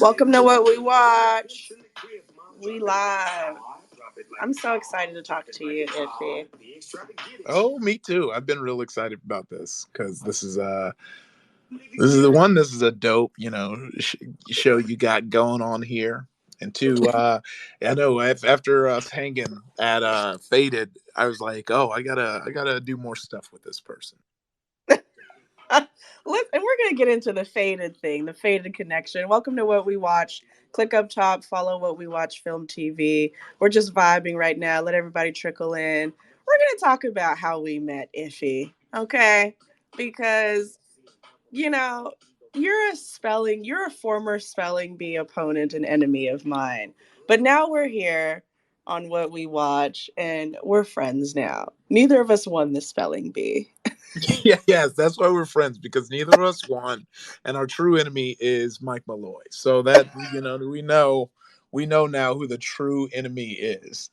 Welcome to What We Watch. We live. I'm so excited to talk to you, Iffy. Oh, me too. I've been real excited about this because this is a dope, show you got going on here. And two, I know after us hanging at Faded, I was like, oh, I gotta do more stuff with this person. And we're going to get into the Faded thing, the Faded connection. Welcome to What We Watch. Click up top, follow What We Watch Film TV. We're just vibing right now. Let everybody trickle in. We're going to talk about how we met Iffy, okay? Because, you know, you're a former spelling bee opponent and enemy of mine. But now we're here on What We Watch, and we're friends now. Neither of us won the spelling bee. Yes, that's why we're friends because neither of us won, and our true enemy is Mike Malloy. So that we know now who the true enemy is.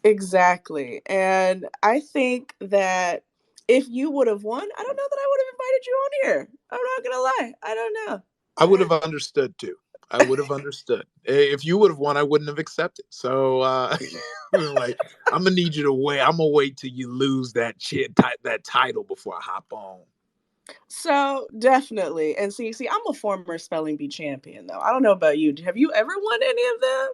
Exactly. And I think that if you would have won, I don't know that I would have invited you on here. I'm not going to lie. I don't know. I would have understood too. I would have understood. If you would have won, I wouldn't have accepted. So, like, I'm gonna need you to wait. I'm gonna wait till you lose that title before I hop on. So definitely. And see, I'm a former spelling bee champion though. I don't know about you. Have you ever won any of them?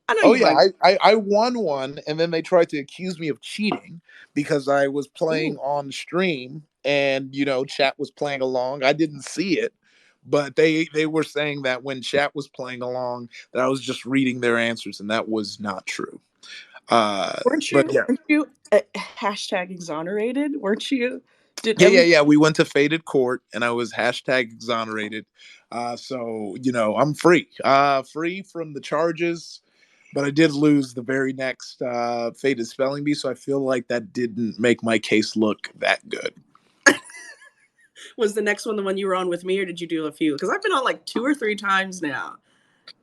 I know Oh you yeah, like. I won one, and then they tried to accuse me of cheating because I was playing Ooh. on stream, and chat was playing along. I didn't see it, but they were saying that when chat was playing along, that I was just reading their answers, and that was not true. Uh, Weren't but you? yeah, Weren't you hashtag exonerated? Weren't you? Did yeah, have yeah, we? yeah. We went to Faded Court, and I was hashtag exonerated. So I'm free, free from the charges. But I did lose the very next Faded Spelling Bee, so I feel like that didn't make my case look that good. Was the next one the one you were on with me, or did you do a few? Because I've been on like 2 or 3 times now.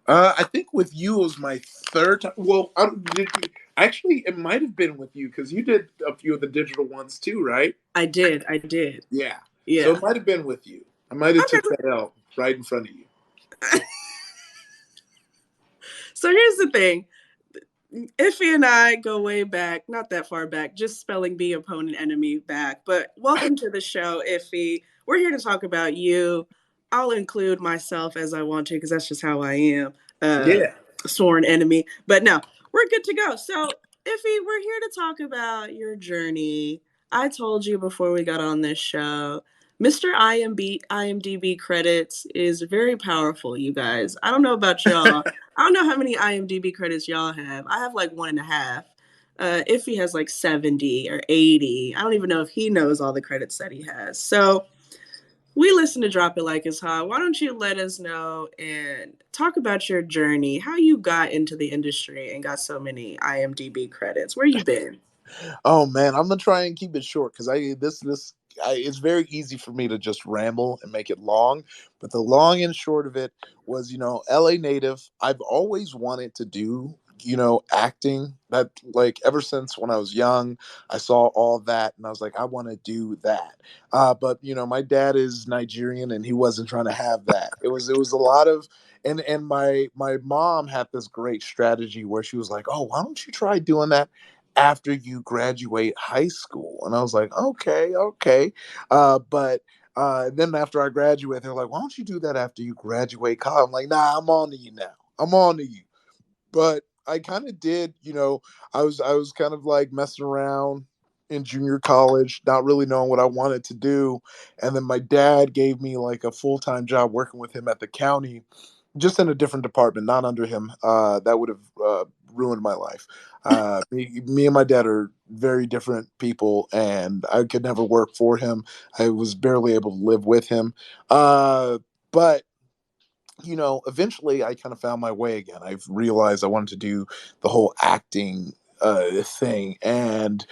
I think with you was my third time. Well, actually, it might have been with you because you did a few of the digital ones too, right? I did. I did. Yeah. So Yeah. it might have been with you. I might have took Okay. that out right in front of you. So here's the thing. Iffy and I go way back, not that far back, just spelling bee opponent enemy back. But welcome to the show, Iffy. We're here to talk about you. I'll include myself as I want to because that's just how I am. Yeah. Sworn enemy. But no, we're good to go. So, Iffy, we're here to talk about your journey. I told you before we got on this show, Mr. IMDb credits is very powerful, you guys. I don't know about y'all. I don't know how many IMDb credits y'all have. I have like 1.5. Iffy has like 70 or 80. I don't even know if he knows all the credits that he has. So we listen to Drop It Like It's Hot. Why don't you let us know and talk about your journey, how you got into the industry and got so many IMDb credits? Where you been? Oh man, I'm gonna try and keep it short because it's very easy for me to just ramble and make it long. But the long and short of it was, LA native. I've always wanted to do, acting. That like ever since when I was young, I saw all that and I was like, I want to do that. But my dad is Nigerian and he wasn't trying to have that. It was a lot of and my mom had this great strategy where she was like, oh, why don't you try doing that after you graduate high school? And I was like, okay, okay. But then after I graduate, they're like, why don't you do that after you graduate college? I'm like, nah, I'm on to you now. I'm on to you. But I kind of did, I was kind of like messing around in junior college, not really knowing what I wanted to do. And then my dad gave me like a full-time job working with him at the county, just in a different department, not under him. That would have ruined my life. Me and my dad are very different people, and I could never work for him. I was barely able to live with him. But eventually I kind of found my way again. I've realized I wanted to do the whole acting thing, and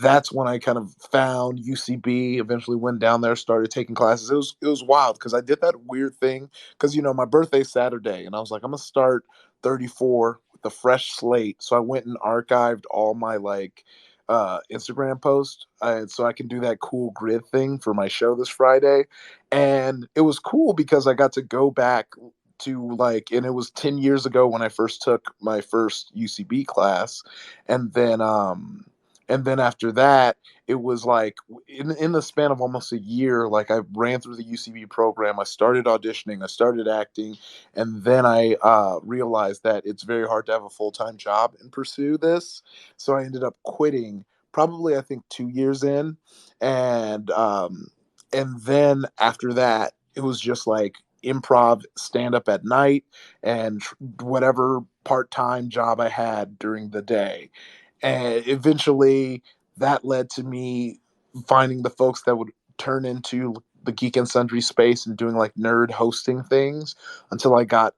that's when I kind of found UCB. Eventually went down there, started taking classes. It was wild because I did that weird thing because my birthday's Saturday, and I was like, I'm gonna start 34 with a fresh slate. So I went and archived all my like Instagram post, so I can do that cool grid thing for my show this Friday. And it was cool because I got to go back to like, and it was 10 years ago when I first took my first UCB class, and then after that, it was like in the span of almost a year, like I ran through the UCB program. I started auditioning, I started acting, and then I realized that it's very hard to have a full time job and pursue this. So I ended up quitting probably I think 2 years in, and then after that, it was just like improv, stand up at night, and whatever part time job I had during the day. And eventually, that led to me finding the folks that would turn into the Geek and Sundry space and doing like nerd hosting things until I got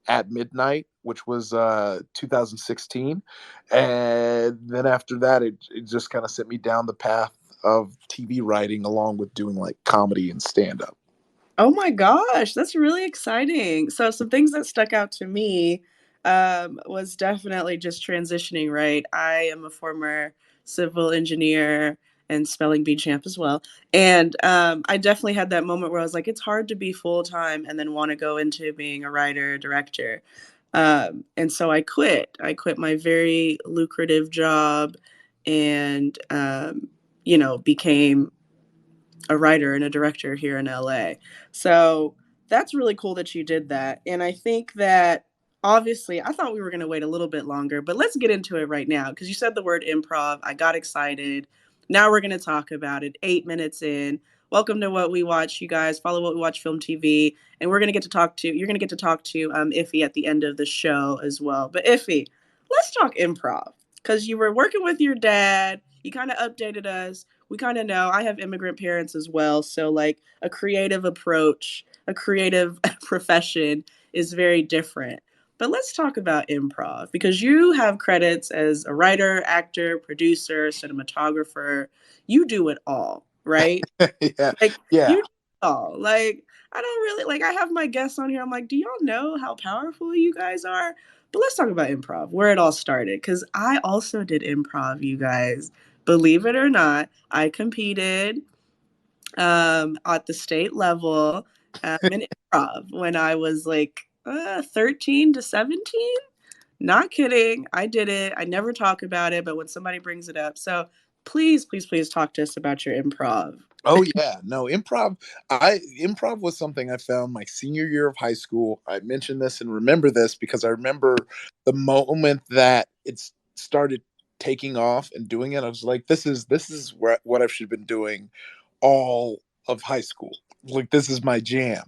At Midnight, which was 2016. And then after that, it just kind of set me down the path of TV writing along with doing like comedy and stand up. Oh my gosh, that's really exciting. So some things that stuck out to me was definitely just transitioning, right? I am a former civil engineer and spelling bee champ as well. And I definitely had that moment where I was like, it's hard to be full time and then want to go into being a writer, director. And so I quit. I quit my very lucrative job and, became a writer and a director here in LA. So that's really cool that you did that. And I think that obviously I thought we were going to wait a little bit longer, but let's get into it right now because you said the word improv. I got excited. Now we're going to talk about it 8 minutes in. Welcome to What We Watch, you guys. Follow What We Watch Film TV. And we're going to get to talk to, you're going to get to talk to Iffy at the end of the show as well. But Iffy, let's talk improv because you were working with your dad. You kind of updated us. We kind of know I have immigrant parents as well. So, like, a creative approach, a creative profession is very different. But let's talk about improv because you have credits as a writer, actor, producer, cinematographer. You do it all, right? Yeah, Like, yeah. you do it all. Like, I don't really, like, I have my guests on here. I'm like, do y'all know how powerful you guys are? But let's talk about improv, where it all started. Because I also did improv, you guys. Believe it or not, I competed at the state level in improv when I was like 13 to 17. Not kidding. I did it. I never talk about it, but when somebody brings it up. So please, please, please talk to us about your improv. Oh yeah, no, improv was something I found my senior year of high school. I mentioned this and remember this because I remember the moment that it started taking off and doing it. I was like, this is what I should have been doing all of high school. Like this is my jam.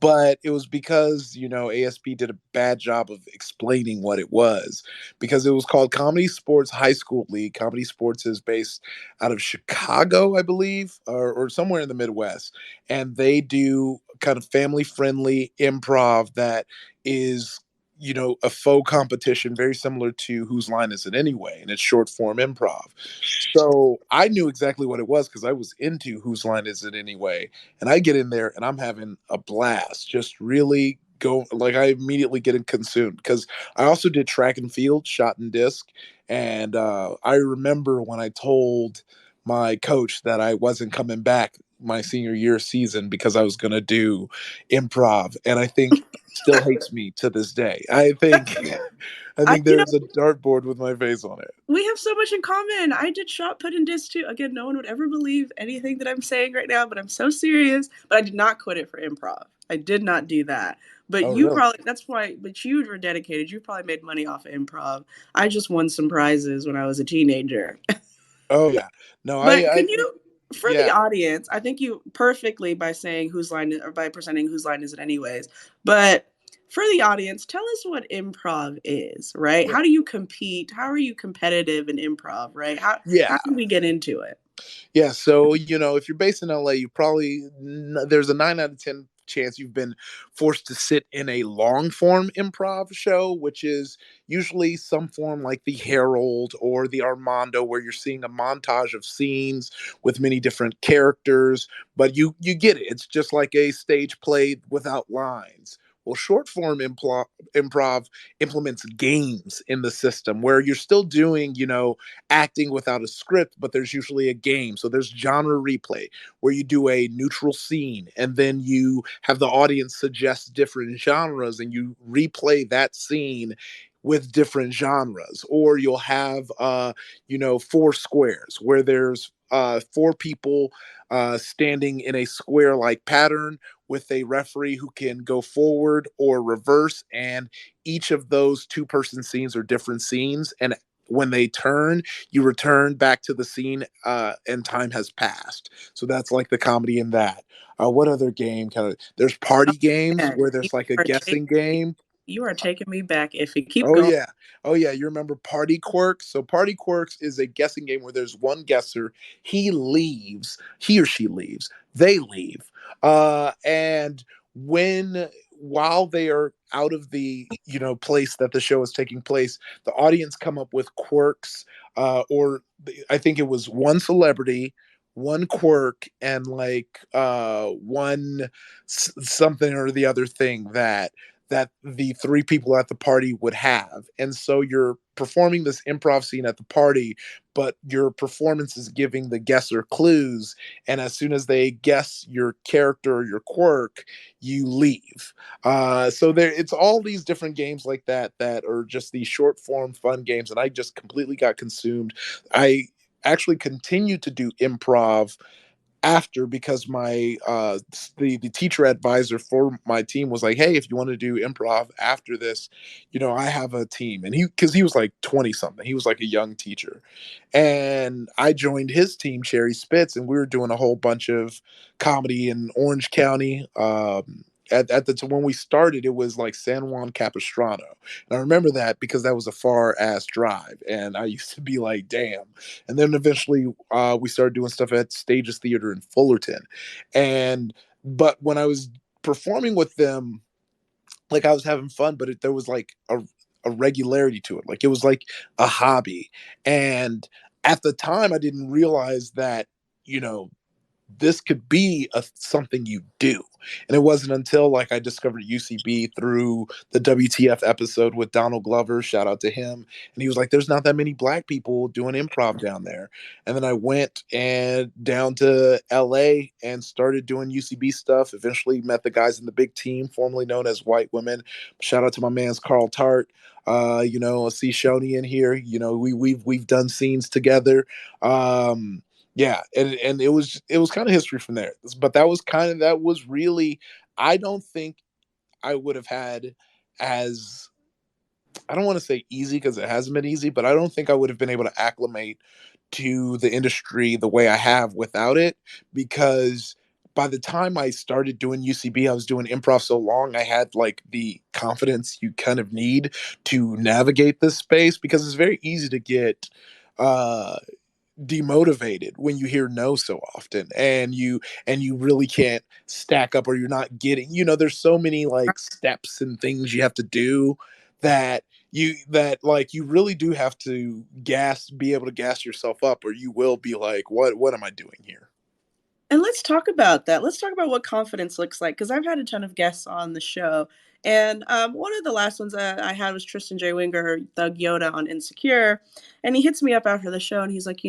But it was because, ASP did a bad job of explaining what it was because it was called Comedy Sports High School League. Comedy Sports is based out of Chicago, I believe, or somewhere in the Midwest. And they do kind of family friendly improv that is, a faux competition, very similar to Whose Line Is It Anyway? And it's short form improv. So I knew exactly what it was because I was into Whose Line Is It Anyway? And I get in there and I'm having a blast, just really go like I immediately get consumed because I also did track and field, shot and disc. And I remember when I told my coach that I wasn't coming back my senior year season because I was going to do improv. And I think still hates me to this day. I think I I, think there's a dartboard with my face on it. we have so much in common. I did shot put and disc too. Again, no one would ever believe anything that I'm saying right now, but I'm so serious. But I did not quit it for improv. I did not do that. But Oh, you really? probably, that's why, but you were dedicated. You probably made money off of improv. I just won some prizes when I was a teenager. Oh, yeah. No, But I can think, you, for the yeah, audience, I think you perfectly by saying whose line or by presenting whose line is it anyways. But for the audience, tell us what improv is, right? yeah, How do you compete? How are you competitive in improv, right? How yeah. can we get into it? Yeah, so if you're based in LA, you probably there's a 9 out of 10 chance you've been forced to sit in a long form improv show, which is usually some form like the Herald or the Armando, where you're seeing a montage of scenes with many different characters, but you get it. It's just like a stage play without lines. Well, short form improv implements games in the system where you're still doing, acting without a script, but there's usually a game. So there's genre replay where you do a neutral scene and then you have the audience suggest different genres and you replay that scene with different genres. Or you'll have, four squares where there's four people standing in a square like pattern with a referee who can go forward or reverse. And each of those two-person scenes are different scenes. And when they turn, you return back to the scene and time has passed. So that's like the comedy in that. What other game kind of? There's Oh, party games man, where there's like a are taking guessing game. you are taking me back, Iffy. Keep Oh going. yeah. Oh yeah. You remember Party Quirks? So Party Quirks is a guessing game where there's one guesser. He leaves. He or she leaves. They leave. And when while they are out of the place that the show is taking place, the audience come up with quirks. Or I think it was one celebrity, one quirk, and like one something or the other thing that the three people at the party would have. And so you're performing this improv scene at the party, but your performance is giving the guesser clues. And as soon as they guess your character or your quirk, you leave. So there, it's all these different games like that that are just these short form fun games. And I just completely got consumed. I actually continued to do improv after because my the teacher advisor for my team was like, hey, if you want to do improv after this, I have a team. And he was like 20 something, he was like a young teacher, and I joined his team, Cherry Spitz, and we were doing a whole bunch of comedy in Orange County. At the when we started, it was like San Juan Capistrano, and I remember that because that was a far ass drive, and I used to be like, damn. And then eventually, we started doing stuff at Stages Theater in Fullerton, and but when I was performing with them, like I was having fun, but there was like a regularity to it, like it was like a hobby, and at the time, I didn't realize that you know this could be something you do. And it wasn't until like I discovered UCB through the WTF episode with Donald Glover, shout out to him. And he was like, there's not that many black people doing improv down there. And then I went and down to LA and started doing UCB stuff. Eventually met the guys in the big team, formerly known as White Women. Shout out to my man's Carl Tart. I see Shoni in here. We've done scenes together. Yeah, and it was kind of history from there. But that was really, I don't think I would have had as, I don't want to say easy because it hasn't been easy, but I don't think I would have been able to acclimate to the industry the way I have without it, because by the time I started doing UCB, I was doing improv so long, I had like the confidence you kind of need to navigate this space, because it's very easy to get uh demotivated when you hear no so often, and you really can't stack up, or you're not getting, there's so many like steps and things you have to do that you really do have to be able to gas yourself up, or you will be like, what am I doing here? And let's talk about that. Let's talk about what confidence looks like, because I've had a ton of guests on the show. And one of the last ones that I had was Tristan J. Winger, Thug Yoda on Insecure. And he hits me up after the show and he's like,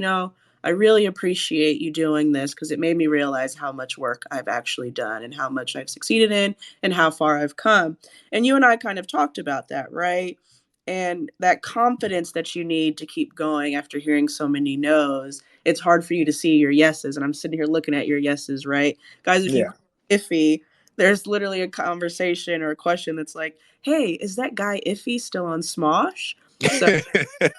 I really appreciate you doing this because it made me realize how much work I've actually done and how much I've succeeded in and how far I've come. And you and I kind of talked about that, right? And that confidence that you need to keep going after hearing so many no's, it's hard for you to see your yeses. And I'm sitting here looking at your yeses, right? Guys, if you Yeah. call Iffy, there's literally a conversation or a question that's like, hey, is that guy Iffy still on Smosh? So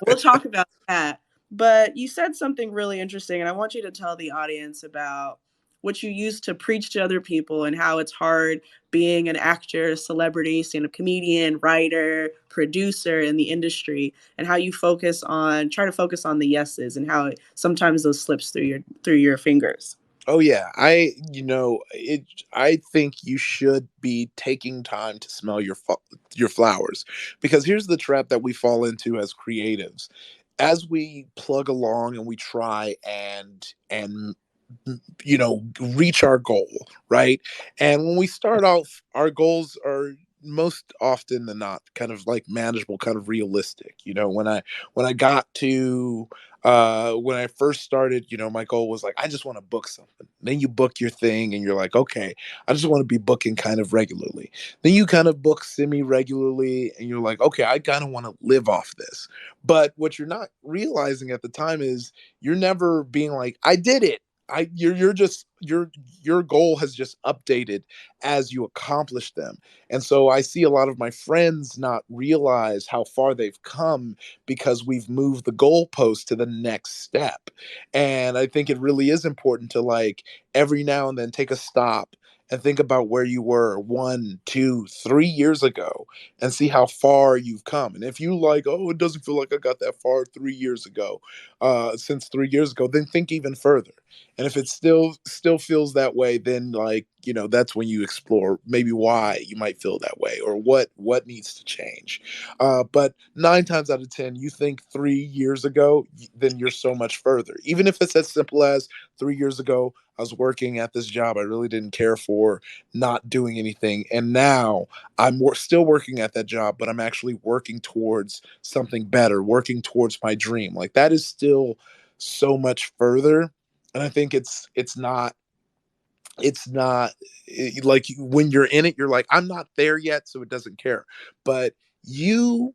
we'll talk about that. But you said something really interesting, and I want you to tell the audience about what you used to preach to other people and how it's hard being an actor, celebrity, stand-up comedian, writer, producer in the industry, and how you try to focus on the yeses and how sometimes those slips through your fingers. Oh yeah, I think you should be taking time to smell your flowers, because here's the trap that we fall into as creatives. As we plug along and we try and reach our goal, right? And when we start off, our goals are most often than not kind of like manageable, kind of realistic. When I got to when I first started, my goal was like, I just want to book something. Then you book your thing and you're like, okay, I just want to be booking kind of regularly. Then you kind of book semi regularly and you're like, okay, I kind of want to live off this. But what you're not realizing at the time is you're never being like, I did it. You're just your goal has just updated as you accomplish them. And so I see a lot of my friends not realize how far they've come because we've moved the goalpost to the next step. And I think it really is important to, like, every now and then take a stop and think about where you were 1, 2, 3 years ago and see how far you've come. And if you like, oh, it doesn't feel like I got that far 3 years ago, since 3 years ago, then think even further. And if it still feels that way, then, like, that's when you explore maybe why you might feel that way or what needs to change. But 9 times out of 10, you think 3 years ago, then you're so much further. Even if it's as simple as 3 years ago, I was working at this job I really didn't care for, not doing anything, and now still working at that job, but I'm actually working towards something better, working towards my dream. Like, that is still so much further. And I think it's not like when you're in it, you're like, I'm not there yet, so it doesn't care. But you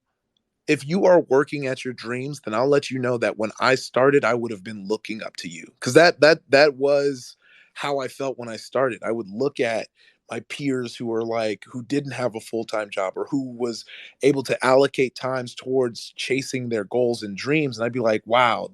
if you are working at your dreams, then I'll let you know that when I started, I would have been looking up to you, because that was how I felt when I started. I would look at my peers who didn't have a full-time job or who was able to allocate times towards chasing their goals and dreams, and I'd be like, wow,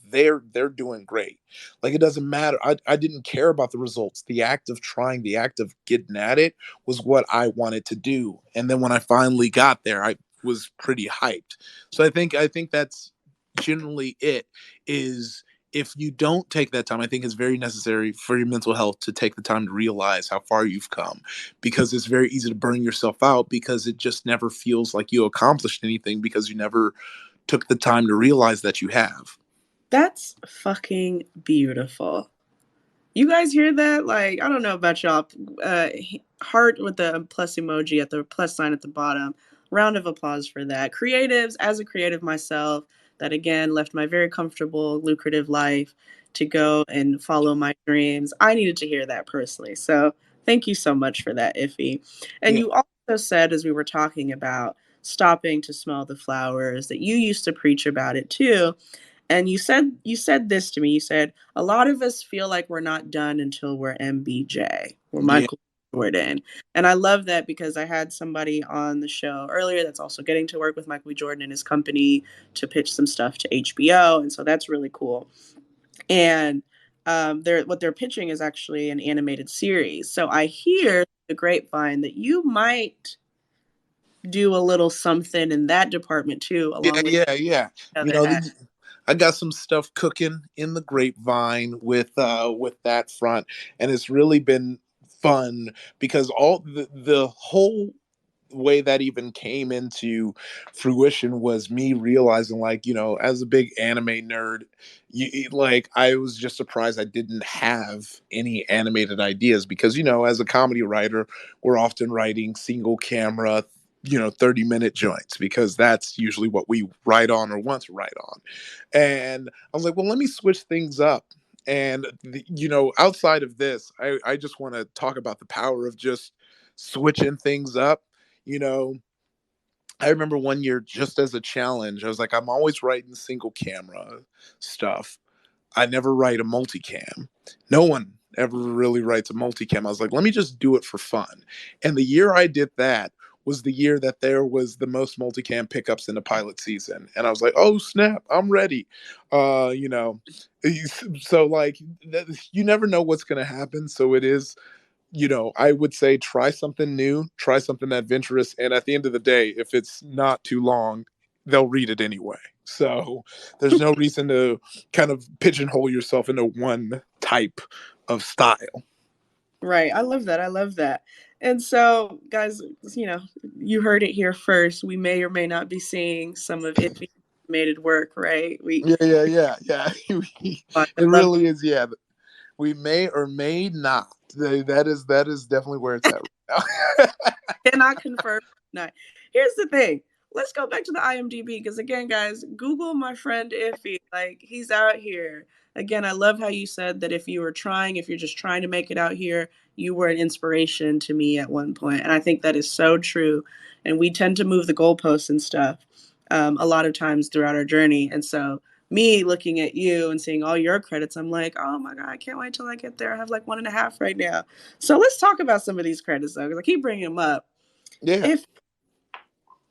they're doing great. Like, it doesn't matter. I didn't care about the results. The act of trying, the act of getting at it was what I wanted to do. And then when I finally got there, I was pretty hyped. So I think that's generally it. Is if you don't take that time, I think it's very necessary for your mental health to take the time to realize how far you've come, because it's very easy to burn yourself out because it just never feels like you accomplished anything because you never took the time to realize that you have. That's fucking beautiful. You guys hear that? Like, I don't know about y'all. Heart with the plus emoji at the plus sign at the bottom. Round of applause for that. Creatives, as a creative myself, that again left my very comfortable, lucrative life to go and follow my dreams. I needed to hear that personally. So thank you so much for that, Iffy. And Yeah, you also said, as we were talking about stopping to smell the flowers, that you used to preach about it too. And you said this to me. You said a lot of us feel like we're not done until we're MBJ, or yeah, Michael Jordan. And I love that because I had somebody on the show earlier that's also getting to work with Michael B. Jordan and his company to pitch some stuff to HBO, and so that's really cool. And they're what they're pitching is actually an animated series. So I hear the grapevine that you might do a little something in that department too, yeah, along with yeah, yeah. the You other know, hat. I got some stuff cooking in the grapevine with that front, and it's really been fun because all the whole way that even came into fruition was me realizing, like, as a big anime nerd, like, I was just surprised I didn't have any animated ideas because, as a comedy writer, we're often writing single camera, 30-minute joints because that's usually what we write on or want to write on. And I was like, well, let me switch things up. And outside of this, I just want to talk about the power of just switching things up. you know I remember one year, just as a challenge, I was like, I'm always writing single camera stuff. I never write a multicam. No one ever really writes a multicam. I was like, let me just do it for fun. And the year I did that was the year that there was the most multicam pickups in the pilot season. And I was like, oh snap, I'm ready. Uh, you know, so, like, you never know what's going to happen. So it is, I would say try something new, try something adventurous, and at the end of the day, if it's not too long, they'll read it anyway. So there's no reason to kind of pigeonhole yourself into one type of style. Right. I love that. I love that. And so, guys, you heard it here first. We may or may not be seeing some of Iffy animated work, right? Yeah, yeah, yeah, yeah. I It love really is. Yeah, we may or may not. That is definitely where it's at right now. cannot confirm. No. Here's the thing. Let's go back to the IMDb because again, guys, Google my friend Iffy. Like he's out here. Again, I love how you said that if you're just trying to make it out here, you were an inspiration to me at one point, and I think that is so true. And we tend to move the goalposts and stuff a lot of times throughout our journey, and so me looking at you and seeing all your credits, I'm like, oh my god, I can't wait till I get there. I have like 1.5 right now. So let's talk about some of these credits though, because I keep bringing them up. Yeah. If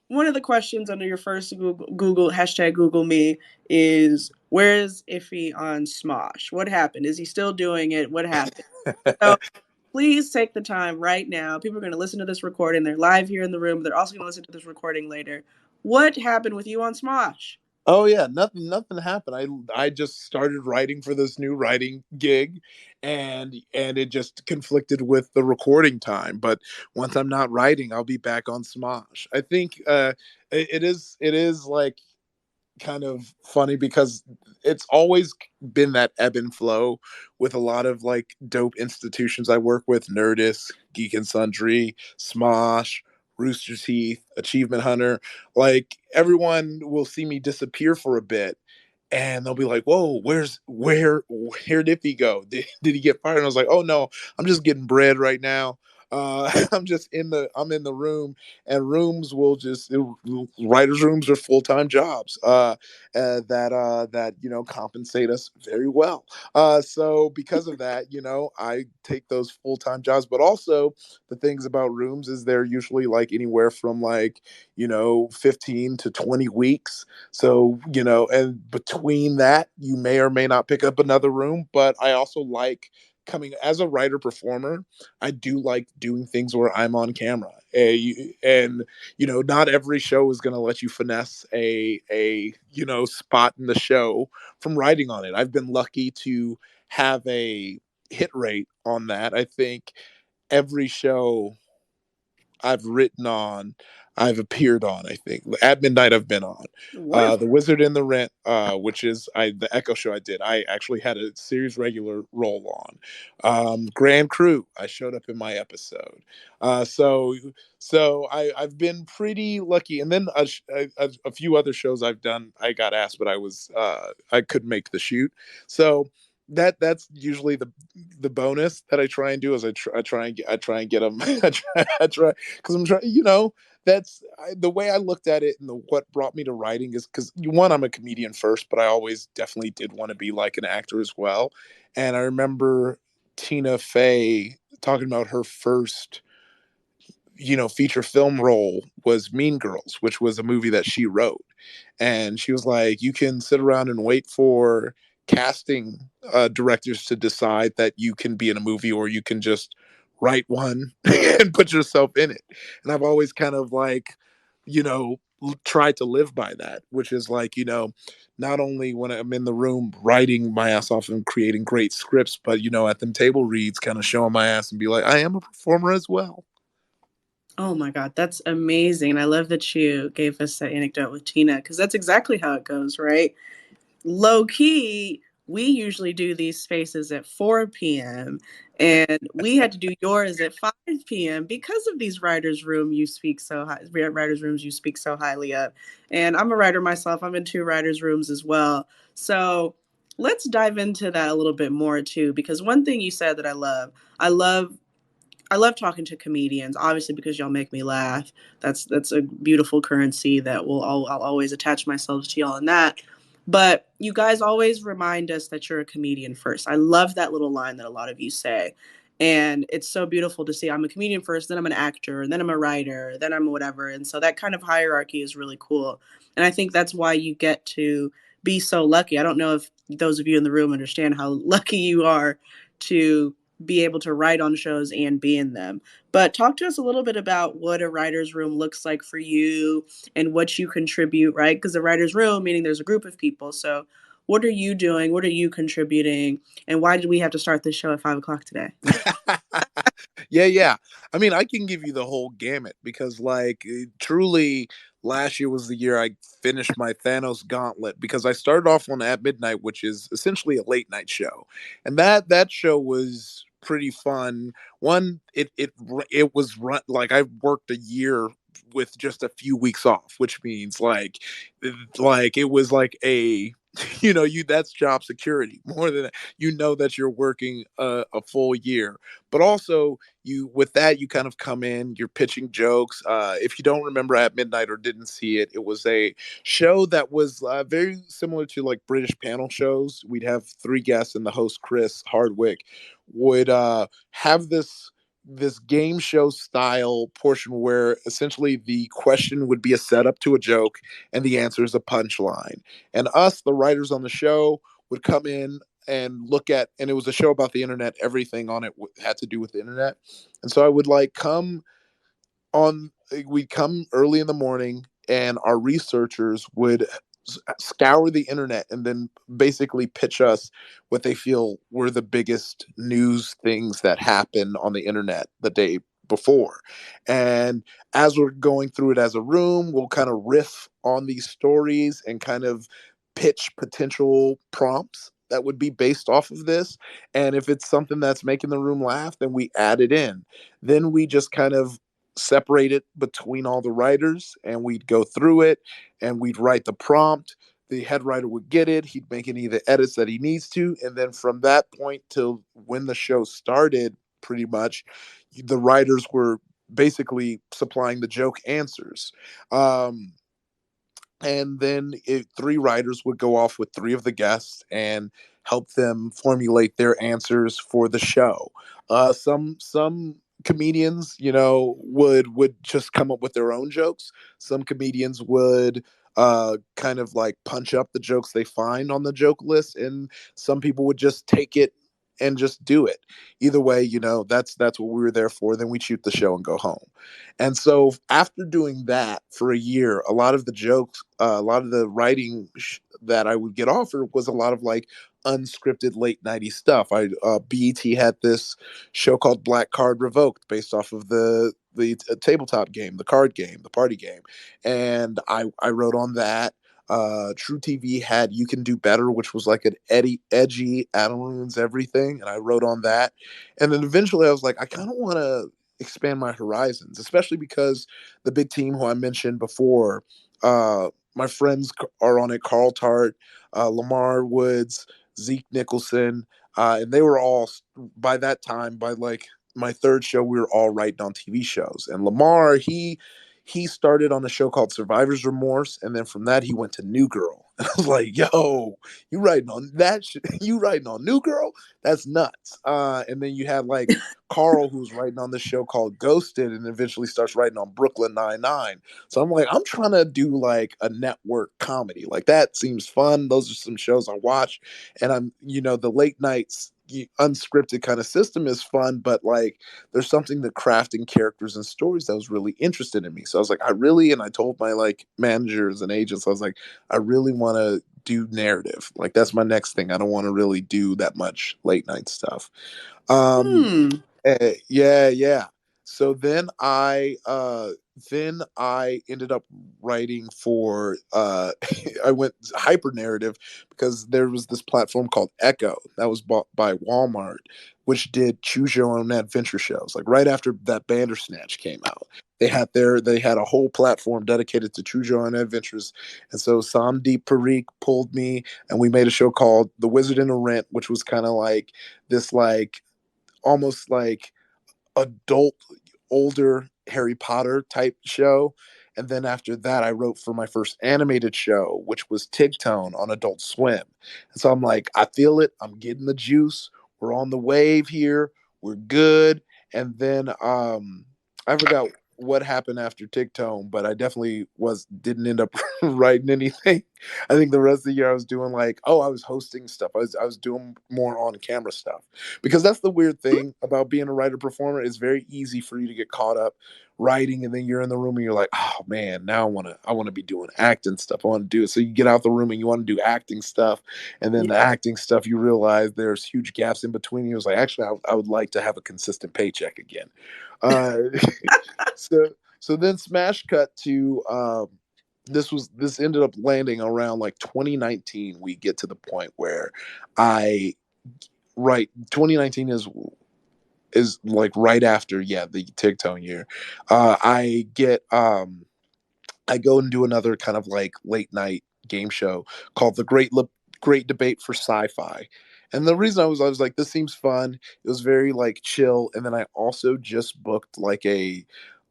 one of the questions under your first Google hashtag Google me is where's Iffy on Smosh? What happened? Is he still doing it? What happened? So please take the time right now. People are going to listen to this recording. They're live here in the room. They're also going to listen to this recording later. What happened with you on Smosh? Oh yeah, nothing happened. I just started writing for this new writing gig, and it just conflicted with the recording time. But once I'm not writing, I'll be back on Smosh. I think it is like kind of funny because it's always been that ebb and flow with a lot of like dope institutions I work with: Nerdist, Geek and Sundry, Smosh, Rooster Teeth, Achievement Hunter. Like everyone will see me disappear for a bit, and they'll be like, "Whoa, where did he go? Did he get fired?" And I was like, "Oh no, I'm just getting bread right now. I'm in the room, and rooms will just writers' rooms are full time jobs that compensate us very well. So because of that, I take those full time jobs, but also the things about rooms is they're usually like anywhere from like 15 to 20 weeks. So, and between that, you may or may not pick up another room. But I also like coming as a writer performer. I do like doing things where I'm on camera. And not every show is going to let you finesse a spot in the show from writing on it. I've been lucky to have a hit rate on that. I think every show I've written on, I've appeared on. I think at midnight I've been on. Wonderful. The Wizard in the Rent, which is the Echo show I did. I actually had a series regular role on. Grand Crew, I showed up in my episode. So I've been pretty lucky. And then a few other shows I've done, I got asked, but I couldn't make the shoot. So that's usually the bonus that I try and do is I try and get them. I try because I'm trying, the way I looked at it, and what brought me to writing is because one, I'm a comedian first, but I always definitely did want to be like an actor as well. And I remember Tina Fey talking about her first feature film role was Mean Girls, which was a movie that she wrote. And she was like, you can sit around and wait for casting directors to decide that you can be in a movie, or you can just write one and put yourself in it. And I've always kind of like, tried to live by that, which is like, not only when I'm in the room writing my ass off and creating great scripts, but, at the table reads, kind of showing my ass and be like, I am a performer as well. Oh my God, that's amazing. And I love that you gave us that anecdote with Tina because that's exactly how it goes, right? Low key, we usually do these spaces at 4 p.m. and we had to do yours at 5 p.m. because of these writers rooms you speak so highly of. And I'm a writer myself. I'm in 2 writers rooms as well. So let's dive into that a little bit more too, because one thing you said that I love I love talking to comedians, obviously because y'all make me laugh. That's a beautiful currency that I'll always attach myself to y'all in that. But you guys always remind us that you're a comedian first. I love that little line that a lot of you say. And it's so beautiful to see I'm a comedian first, then I'm an actor, and then I'm a writer, then I'm whatever. And so that kind of hierarchy is really cool. And I think that's why you get to be so lucky. I don't know if those of you in the room understand how lucky you are to be able to write on shows and be in them. But talk to us a little bit about what a writer's room looks like for you and what you contribute, right? Because a writer's room, meaning there's a group of people. So what are you doing? What are you contributing? And why did we have to start this show at 5 o'clock today? Yeah. I mean, I can give you the whole gamut because, like, truly, last year was the year I finished my Thanos Gauntlet because I started off on At Midnight, which is essentially a late night show, and that show was pretty fun. One, it was run like I worked a year with just a few weeks off, which means like it was like a you that's job security more than that you're working a full year. But also you with that you kind of come in, you're pitching jokes. If you don't remember At Midnight or didn't see it, it was a show that was very similar to like British panel shows. We'd have three guests, and the host Chris Hardwick would have this game show style portion where essentially the question would be a setup to a joke and the answer is a punchline. And us, the writers on the show, would come in and look at, and it was a show about the internet. Everything on it had to do with the internet. And so I would like come on we'd come early in the morning and our researchers would scour the internet and then basically pitch us what they feel were the biggest news things that happened on the internet the day before. And as we're going through it as a room, we'll kind of riff on these stories and kind of pitch potential prompts that would be based off of this. And if it's something that's making the room laugh, then we add it in. Then we just kind of separate it between all the writers and we'd go through it and we'd write the prompt. The head writer would get it, he'd make any of the edits that he needs to, and then from that point till when the show started, pretty much the writers were basically supplying the joke answers. And then three writers would go off with three of the guests and help them formulate their answers for the show. Some comedians, would just come up with their own jokes. Some comedians would kind of like punch up the jokes they find on the joke list, and some people would just take it and just do it. Either way, that's what we were there for. Then we shoot the show and go home. And so after doing that for a year, a lot of the jokes, a lot of the writing that I would get offered was a lot of like unscripted late 90s stuff. BET had this show called Black Card Revoked based off of the tabletop game, the card game, the party game. And I wrote on that. True TV had You Can Do Better, which was like an edgy Adam Ruins Everything, and I wrote on that. And then eventually I was like, I kind of want to expand my horizons, especially because the big team who I mentioned before, my friends are on it: Carl Tart, Lamar Woods, Zeke Nicholson, and they were all by that time. By like my third show, we were all writing on TV shows. And Lamar, he started on a show called Survivor's Remorse, and then from that he went to New Girl. And I was like, "Yo, you writing on that? You writing on New Girl? That's nuts!" And then you had like Carl, who's writing on this show called Ghosted, and eventually starts writing on Brooklyn Nine-Nine. So I'm like, I'm trying to do like a network comedy. Like that seems fun. Those are some shows I watch, and the late nights unscripted kind of system is fun, but like there's something that crafting characters and stories that was really interested in me. So I was like, and I told my like managers and agents, I was like, I really want to do narrative. Like that's my next thing. I don't want to really do that much late night stuff. Um, Hmm. yeah, yeah. So then I ended up writing for I went hyper narrative because there was this platform called Echo that was bought by Walmart, which did choose your own adventure shows. Like right after that Bandersnatch came out, they had a whole platform dedicated to choose your own adventures. And so Samdeep Parikh pulled me, and we made a show called The Wizard in the Rent, which was kind of like this like almost like adult, older Harry Potter type show. And then after that, I wrote for my first animated show, which was Tigtone on Adult Swim. And so I'm like, I feel it. I'm getting the juice. We're on the wave here. We're good. And then I forgot what happened after Tigtone, but I definitely didn't end up writing anything. I think the rest of the year I was doing I was hosting stuff. I was doing more on camera stuff, because that's the weird thing about being a writer performer. It's very easy for you to get caught up writing, and then you're in the room and you're like, oh man, now I want to be doing acting stuff. I want to do it. So you get out the room and you want to do acting stuff, and then Yeah. the acting stuff you realize there's huge gaps in between. You was like, actually, I would like to have a consistent paycheck again. Uh, so so then smash cut to this ended up landing around like 2019. We get to the point where I 2019 is is like right after, yeah, the Tigtone year. I get I go and do another kind of like late night game show called the Great Debate for Sci-Fi. And the reason I was like, this seems fun. It was very like chill. And then I also just booked like a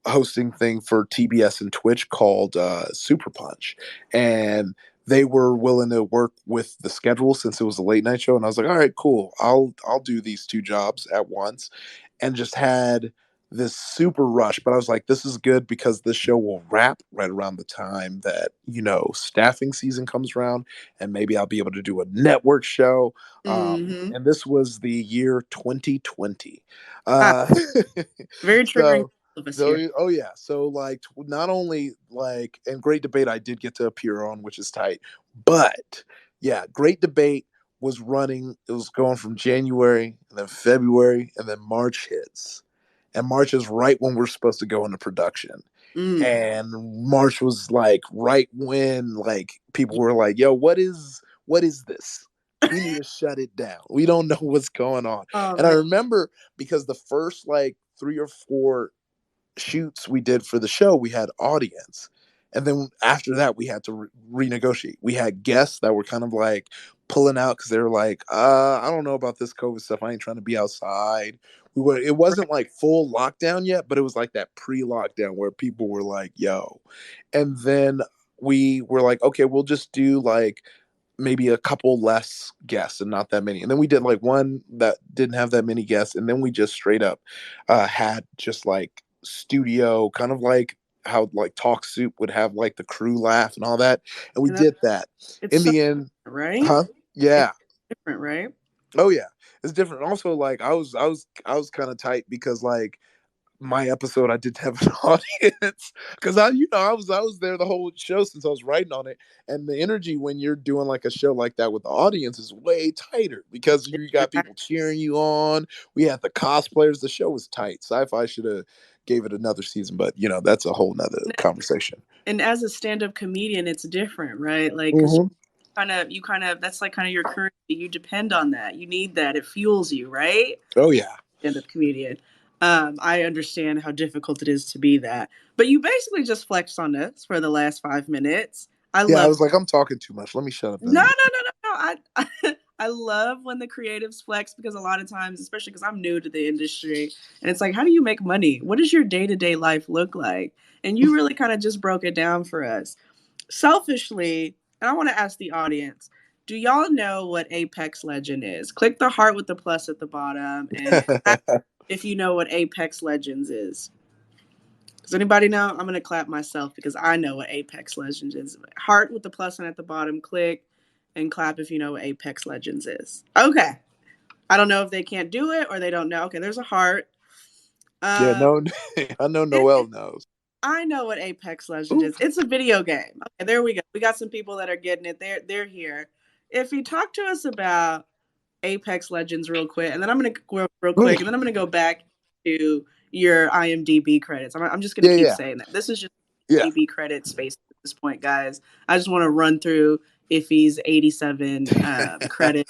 hosting thing for TBS and Twitch called Super Punch, and they were willing to work with the schedule since it was a late night show. And I was like, all right, cool. I'll do these two jobs at once, and just had this super rush. But I was like, this is good because this show will wrap right around the time that, staffing season comes around, and maybe I'll be able to do a network show. Mm-hmm. And this was the year 2020. Ah, Uh, very triggering so, for all of us so here. oh yeah, so like not only like, and Great Debate I did get to appear on, which is tight, but yeah, Great Debate was running. It was going from January, and then February, and then March hits, and March is right when we're supposed to go into production. Mm. And March was like right when like people were like, "Yo, what is this? We need to shut it down. We don't know what's going on." Oh And I man. remember because the first like 3 or 4 shoots we did for the show, we had audience. And then after that, we had to renegotiate. We had guests that were kind of like pulling out because they were like, I don't know about this COVID stuff. I ain't trying to be outside. It wasn't like full lockdown yet, but it was like that pre-lockdown where people were like, yo. And then we were like, okay, we'll just do like maybe a couple less guests and not that many. And then we did like one that didn't have that many guests. And then we just straight up had just like studio, kind of like how like Talk Soup would have like the crew laugh and all that. And we And that, did that. it's In so the end, right. huh? It's Yeah. different, right? Oh yeah. It's different. Also, like I was kind of tight because like my episode I did have an audience because I was there the whole show since I was writing on it, and the energy when you're doing like a show like that with the audience is way tighter because you got people cheering you on. We had the cosplayers. The show was tight. Sci-Fi should have gave it another season, but that's a whole nother conversation. And as a stand-up comedian, it's different, right? Like, because Hmm. you kind of that's like kind of your currency. You depend on that. You need that. It fuels you, right? Oh yeah. Stand-up comedian. I understand how difficult it is to be that, but you basically just flexed on this for the last 5 minutes. I Yeah, I love was like, I'm talking too much. Let me shut up no, no, then. no, no, no. I love when the creatives flex because a lot of times, especially because I'm new to the industry, and it's like, how do you make money? What does your day to day life look like? And you really kind of just broke it down for us. Selfishly, and I want to ask the audience, do y'all know what Apex Legend is? Click the heart with the plus at the bottom and clap if you know what Apex Legends is. Does anybody know? I'm going to clap myself because I know what Apex Legends is. Heart with the plus sign at the bottom. Click and clap if you know what Apex Legends is. Okay. I don't know if they can't do it or they don't know. Okay, there's a heart. Yeah, Uh, no, I know it, Noel knows. I know what Apex Legends Ooh. is. It's a video game. Okay, there we go. We got some people that are getting it. They're here. If you talk to us about Apex Legends real quick, and then I'm gonna go real Ooh. quick, and then I'm gonna go back to your IMDb credits. I'm just gonna Yeah, keep yeah, saying that. This is just yeah. IMDb credit space at this point, guys. I just want to run through Iffy's 87 credit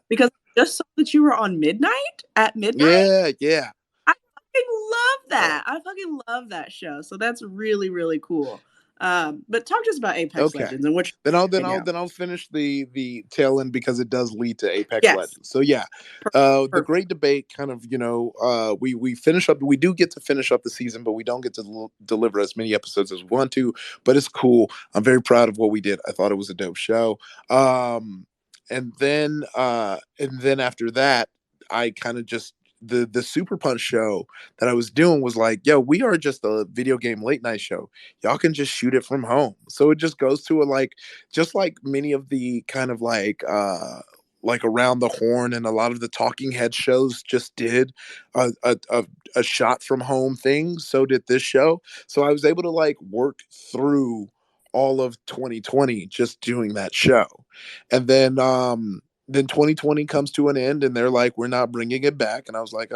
because I just saw that you were on Midnight at midnight. Yeah, yeah. I fucking love Oh, that. I fucking love that show. So that's really, really cool. But talk to us about Apex okay. Legends and what Then I'll you're then right I'll now. then I'll finish the tail end because it does lead to Apex Yes. Legends. So yeah, Perfect. the Perfect. Great Debate kind of we finish up. We do get to finish up the season, but we don't get to deliver as many episodes as we want to. But it's cool. I'm very proud of what we did. I thought it was a dope show. And then after that, I kind of just the Super Punch show that I was doing was like, yo, we are just a video game late night show. Y'all can just shoot it from home. So it just goes to a like, just like many of the kind of like Around the Horn and a lot of the talking head shows just did a shot from home thing. So did this show. So I was able to like work through all of 2020 just doing that show. And then then 2020 comes to an end and they're like, we're not bringing it back. And I was like,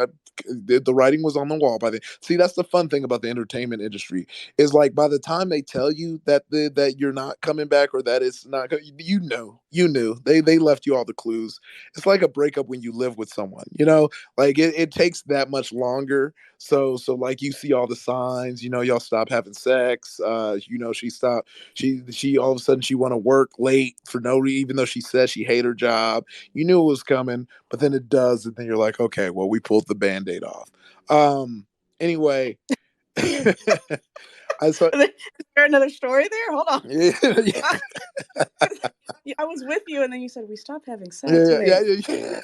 the writing was on the wall by then. See, that's the fun thing about the entertainment industry is like by the time they tell you that that you're not coming back or that it's not, you knew they left you all the clues. It's like a breakup when you live with someone, like it takes that much longer. So like you see all the signs, y'all stop having sex. She stopped. She all of a sudden she want to work late for no reason, even though she said she hate her job. You knew it was coming, but then it does, and then you're like, okay, well, we pulled the band-aid off. Anyway, I saw. Is there another story there? Hold on. Yeah, yeah, I was with you, and then you said we stopped having sex. yeah, Wait, yeah,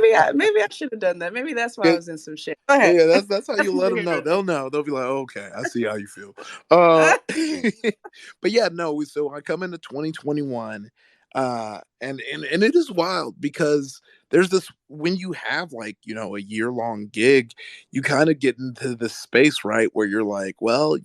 yeah. maybe I should have done that. Maybe that's why I was in some shit. Go ahead. Yeah, that's how you let them know. They'll know. They'll be like, okay, I see how you feel. But yeah, no. So I come into 2021, and it is wild because there's this when you have like a year long gig, you kind of get into this space right where you're like, well,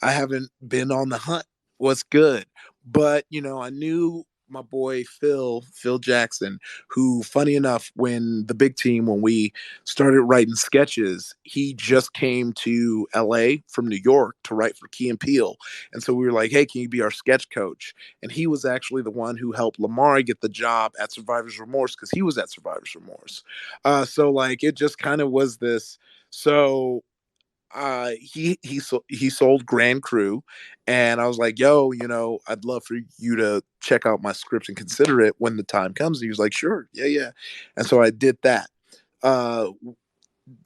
I haven't been on the hunt. What's good? But I knew my boy Phil Jackson, who, funny enough, when the big team, when we started writing sketches, he just came to LA from New York to write for Key and Peele. And so we were like, hey, can you be our sketch coach? And he was actually the one who helped Lamar get the job at Survivor's Remorse because he was at Survivor's Remorse. So like it just kind of was this. So he sold Grand Crew, and I was like, yo, I'd love for you to check out my script and consider it when the time comes. And he was like, sure, yeah, yeah. And so I did that. uh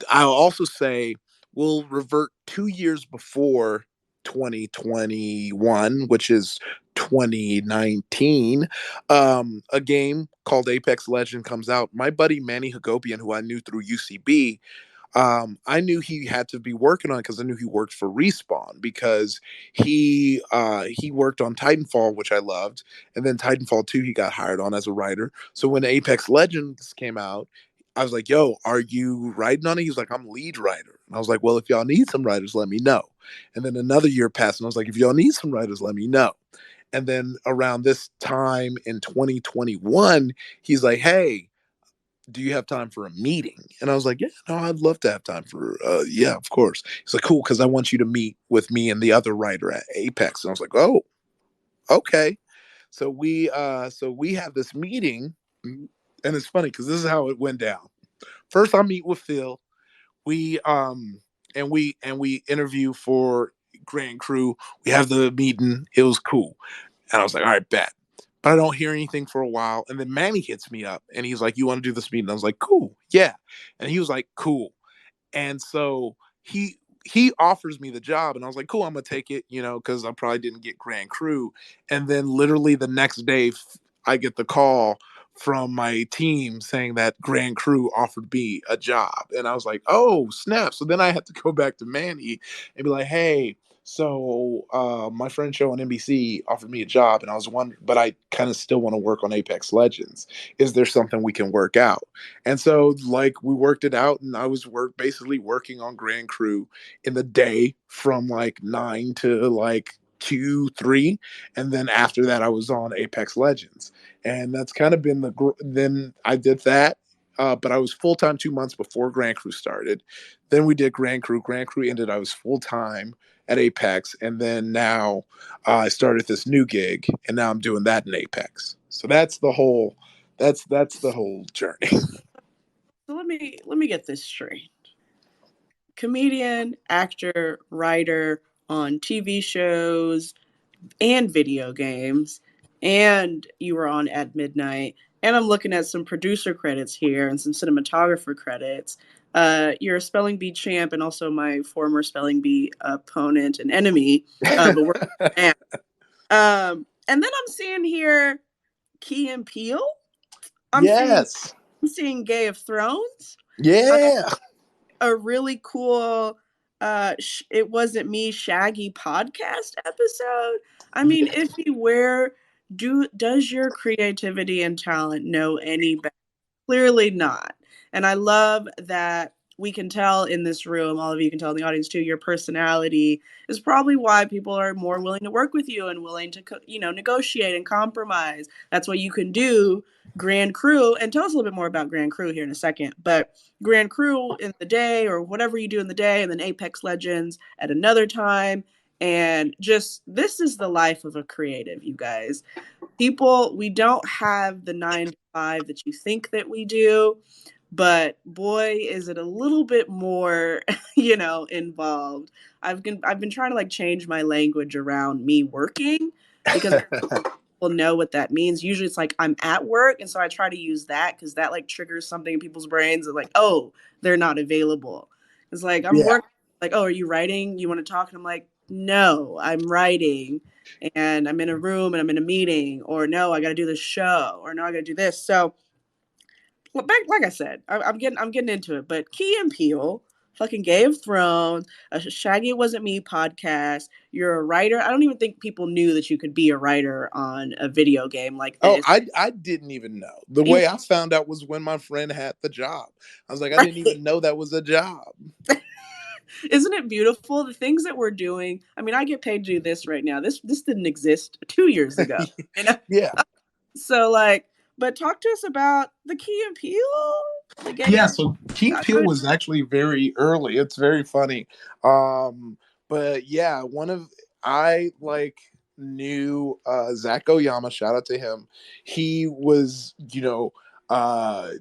I'll also say we'll revert 2 years before 2021, which is 2019. A game called Apex Legend comes out. My buddy Manny Hagopian, who I knew through UCB, I knew he had to be working on it because I knew he worked for Respawn because he worked on Titanfall, which I loved, and then Titanfall 2 he got hired on as a writer. So when Apex Legends came out, I was like, "Yo, are you writing on it?" He was like, "I'm lead writer," and I was like, "Well, if y'all need some writers, let me know." And then another year passed, and I was like, "If y'all need some writers, let me know." And then around this time in 2021, he's like, "Hey, do you have time for a meeting?" And I was like, yeah, no, I'd love to have time for, yeah, of course. He's like, cool, because I want you to meet with me and the other writer at Apex. And I was like, oh, okay. So we have this meeting, and it's funny because this is how it went down. First, I meet with Phil. We and we interview for Grand Crew. We have the meeting. It was cool. And I was like, all right, bet. But I don't hear anything for a while. And then Manny hits me up and he's like, you want to do this meeting? I was like, cool. Yeah. And he was like, cool. And so he offers me the job and I was like, cool, I'm gonna take it, because I probably didn't get Grand Crew. And then literally the next day I get the call from my team saying that Grand Crew offered me a job. And I was like, oh, snap. So then I had to go back to Manny and be like, hey, so my friend show on NBC offered me a job, and I was wondering, but I kind of still want to work on Apex Legends. Is there something we can work out? And so like we worked it out, and I was basically working on Grand Crew in the day from like 9 to like 2 3, and then after that I was on Apex Legends. And that's kind of been then I did that. But I was full time 2 months before Grand Crew started. Then we did Grand Crew. Grand Crew ended. I was full time at Apex, and then now I started this new gig, and now I'm doing that in Apex. So that's the whole. That's the whole journey. So let me get this straight. Comedian, actor, writer on TV shows and video games, and you were on At Midnight. And I'm looking at some producer credits here and some cinematographer credits. You're a spelling bee champ and also my former spelling bee opponent and enemy. But we're and then I'm seeing here Key and Peele. I'm seeing Yes. I'm seeing Game of Thrones. Yeah. A really cool It Wasn't Me Shaggy podcast episode. I mean, Yeah. if you where does your creativity and talent know any better? Clearly not. And I love that we can tell in this room, all of you can tell in the audience too, your personality is probably why people are more willing to work with you and willing to, negotiate and compromise. That's what you can do. Grand Crew, and tell us a little bit more about Grand Crew here in a second. But Grand Crew in the day, or whatever you do in the day, and then Apex Legends at another time. And just this is the life of a creative, you guys. People, we don't have the 9 to 5 that you think that we do, but boy, is it a little bit more, involved. I've been trying to like change my language around me working because people know what that means. Usually it's like I'm at work, and so I try to use that because that like triggers something in people's brains of like, oh, they're not available. It's like I'm Yeah. working, like, oh, are you writing? You want to talk? And I'm like, no, I'm writing, and I'm in a room and I'm in a meeting, or no, I got to do this show, or no, I got to do this. So like I said, I'm getting into it. But Key and Peele, fucking Game of Thrones, a Shaggy It Wasn't Me podcast. You're a writer. I don't even think people knew that you could be a writer on a video game like Oh, this. I didn't even know. The You way I found out was when my friend had the job. I was like, I didn't right? even know that was a job. Isn't it beautiful? The things that we're doing. I mean, I get paid to do this right now. This didn't exist 2 years ago. You know. Yeah. So like, but talk to us about the Key and Peele, the game. Yeah, so Key Peele was actually very early. It's very funny. But yeah, one of I like knew Zach Oyama, shout out to him. He was,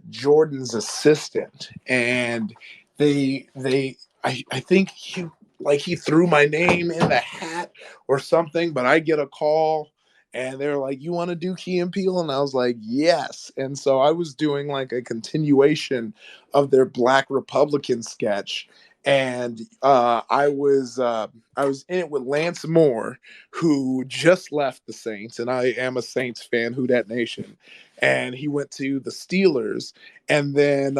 Jordan's assistant, and I think he threw my name in the hat or something, but I get a call and they're like, "You want to do Key and Peele?" And I was like, "Yes." And so I was doing like a continuation of their Black Republican sketch, and I was in it with Lance Moore, who just left the Saints, and I am a Saints fan. Who dat nation? And he went to the Steelers, and then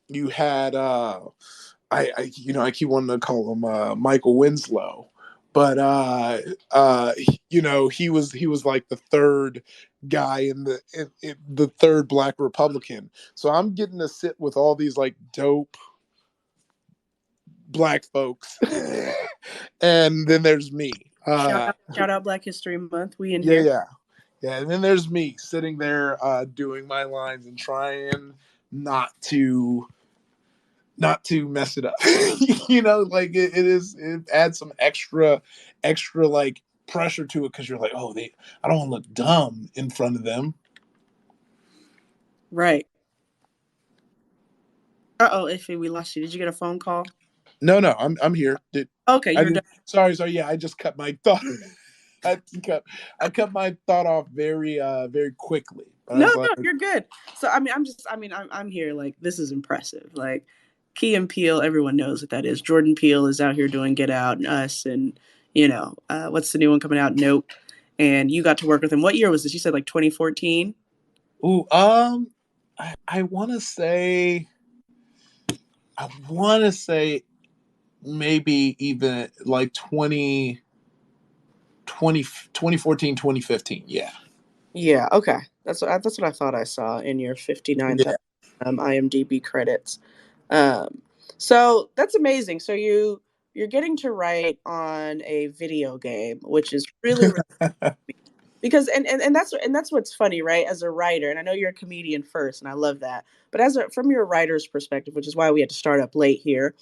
you had I keep wanting to call him Michael Winslow, but he was like the third guy in the third Black Republican. So I'm getting to sit with all these like dope Black folks, and then there's me. Shout out Black History Month. We in Yeah, here. yeah, yeah, and then there's me sitting there doing my lines and trying not to not to mess it up. Like it adds some extra like pressure to it because you're like, oh, I don't want to look dumb in front of them. Right. Uh-oh, Iffy, we lost you. Did you get a phone call? No, I'm here. Okay, I you're done. did. Sorry. Yeah, I just cut my thought. I cut my thought off very quickly. But I No, was like, no, you're good. So I'm here. Like, this is impressive. Like, Key and Peele, everyone knows what that is. Jordan Peele is out here doing Get Out and Us, and what's the new one coming out? Nope. And you got to work with him. What year was this? You said like 2014. ooh, I want to say maybe even like 2014, 2015. Yeah. Yeah. Okay. That's what I thought I saw in your 59,000 Yeah. IMDb credits. Um, so that's amazing. So you're getting to write on a video game, which is really, really because and that's what's funny, right? As a writer, and I know you're a comedian first, and I love that. But from your writer's perspective, which is why we had to start up late here.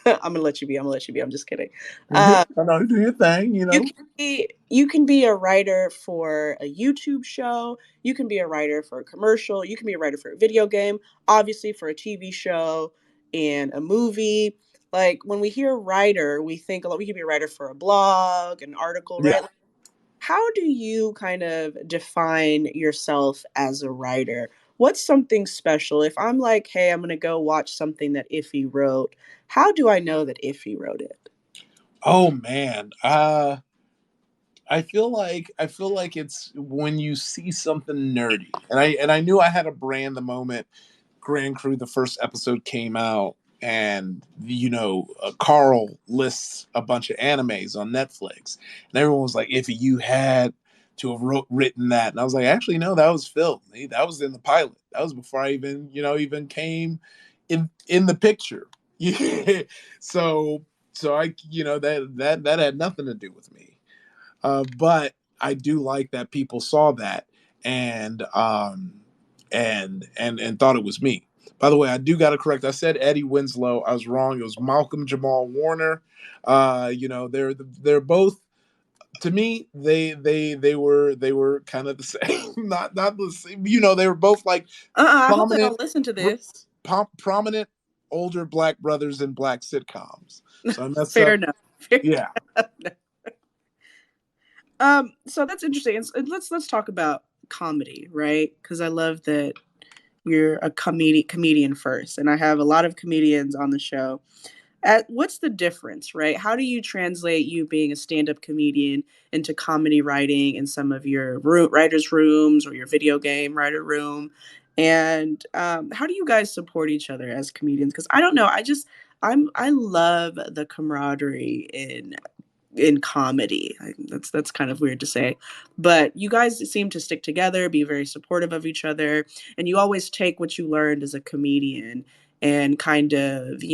I'm gonna let you be. I'm gonna let you be. I'm just kidding. I know, do your thing, You can be a writer for a YouTube show. You can be a writer for a commercial. You can be a writer for a video game. Obviously, for a TV show and a movie. Like when we hear writer, we think a lot. We could be a writer for a blog, an article, Yeah. right? How do you kind of define yourself as a writer? What's something special? If I'm like, hey, I'm going to go watch something that Iffy wrote, how do I know that Iffy wrote it? Oh man. I feel like it's when you see something nerdy. And I knew I had a brand the moment Grand Crew the first episode came out, and Carl lists a bunch of animes on Netflix, and everyone was like, "If you had to have written that," and I was like, "Actually, no, that was Phil. That was in the pilot. That was before I even came in the picture. so so I that had nothing to do with me. But I do like that people saw that and and thought it was me. By the way, I do got to correct. I said Eddie Winslow. I was wrong. It was Malcolm Jamal Warner. They're both, to me, they were kind of the same. Not the same. They were both like I hope they prominent don't listen to this. prominent older black brothers in black sitcoms. So I messed Fair up. enough. Fair Yeah. enough. So that's interesting. And let's talk about comedy, right? Because I love that you're a comedian first, and I have a lot of comedians on the show. What's the difference, right? How do you translate you being a stand-up comedian into comedy writing in some of your writers' rooms or your video game writer room? And how do you guys support each other as comedians? Because I don't know, I love the camaraderie in comedy. That's kind of weird to say, but you guys seem to stick together, be very supportive of each other, and you always take what you learned as a comedian and kind of,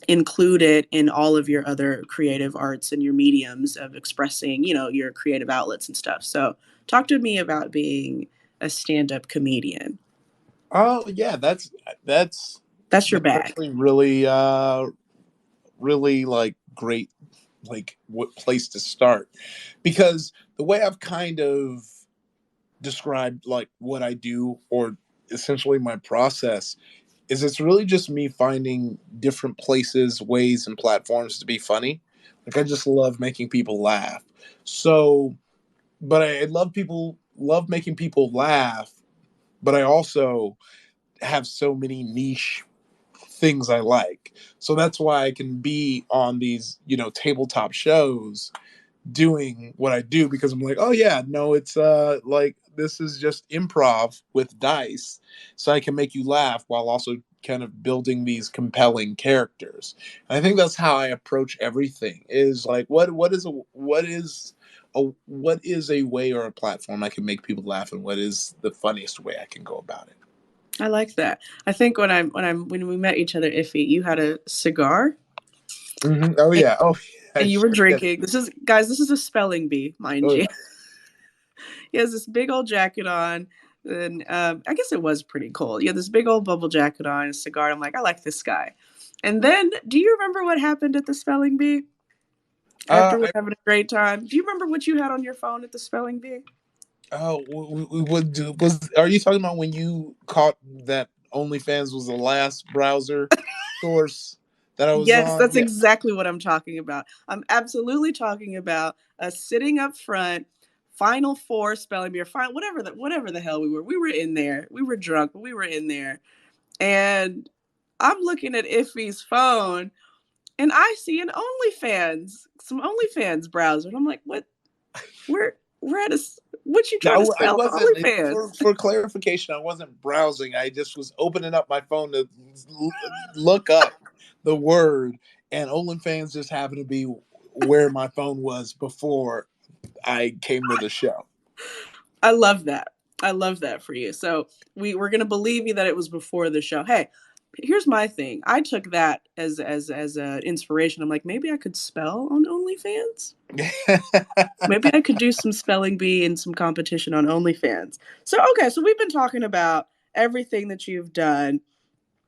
include it in all of your other creative arts and your mediums of expressing, your creative outlets and stuff. So, talk to me about being a stand-up comedian. Oh yeah, that's That's your that's bag. actually really like great, like what place to start, because the way I've kind of described like what I do, or essentially my process, is it's really just me finding different places, ways, and platforms to be funny. Like I just love making people laugh. So, but I love making people laugh, but I also have so many niche things I like. So that's why I can be on these, tabletop shows doing what I do, because I'm like, oh yeah, no, it's like this is just improv with dice. So I can make you laugh while also kind of building these compelling characters. And I think that's how I approach everything, is like what is a way or a platform I can make people laugh, and what is the funniest way I can go about it. I like that. I think when we met each other, Iffy, you had a cigar Oh and, yeah. Oh yeah, I and you were sure did. drinking. This is a spelling bee, mind Oh you. yeah. He has this big old jacket on. And I guess it was pretty cold. He had this big old bubble jacket on, a cigar. I'm like, I like this guy. And then, do you remember what happened at the spelling bee? After we're I having a great time, do you remember what you had on your phone at the spelling bee? Oh, was are you talking about when you caught that OnlyFans was the last browser source that I was Yes, on? that's Yeah. exactly what I'm talking about. I'm absolutely talking about us sitting up front, Final Four spelling bee, or final, whatever the hell we were. We were in there. We were drunk, but we were in there. And I'm looking at Iffy's phone, and I see some OnlyFans browser. And I'm like, what? We're at a. What you trying to No, I spell wasn't. OnlyFans? For clarification, I wasn't browsing. I just was opening up my phone to look up the word, and OnlyFans just happened to be where my phone was before I came to the show. I love that. I love that for you. So we're gonna believe you that it was before the show. Hey, here's my thing. I took that as a inspiration. I'm like, maybe I could spell on OnlyFans. Maybe I could do some spelling bee and some competition on OnlyFans. So okay, so we've been talking about everything that you've done,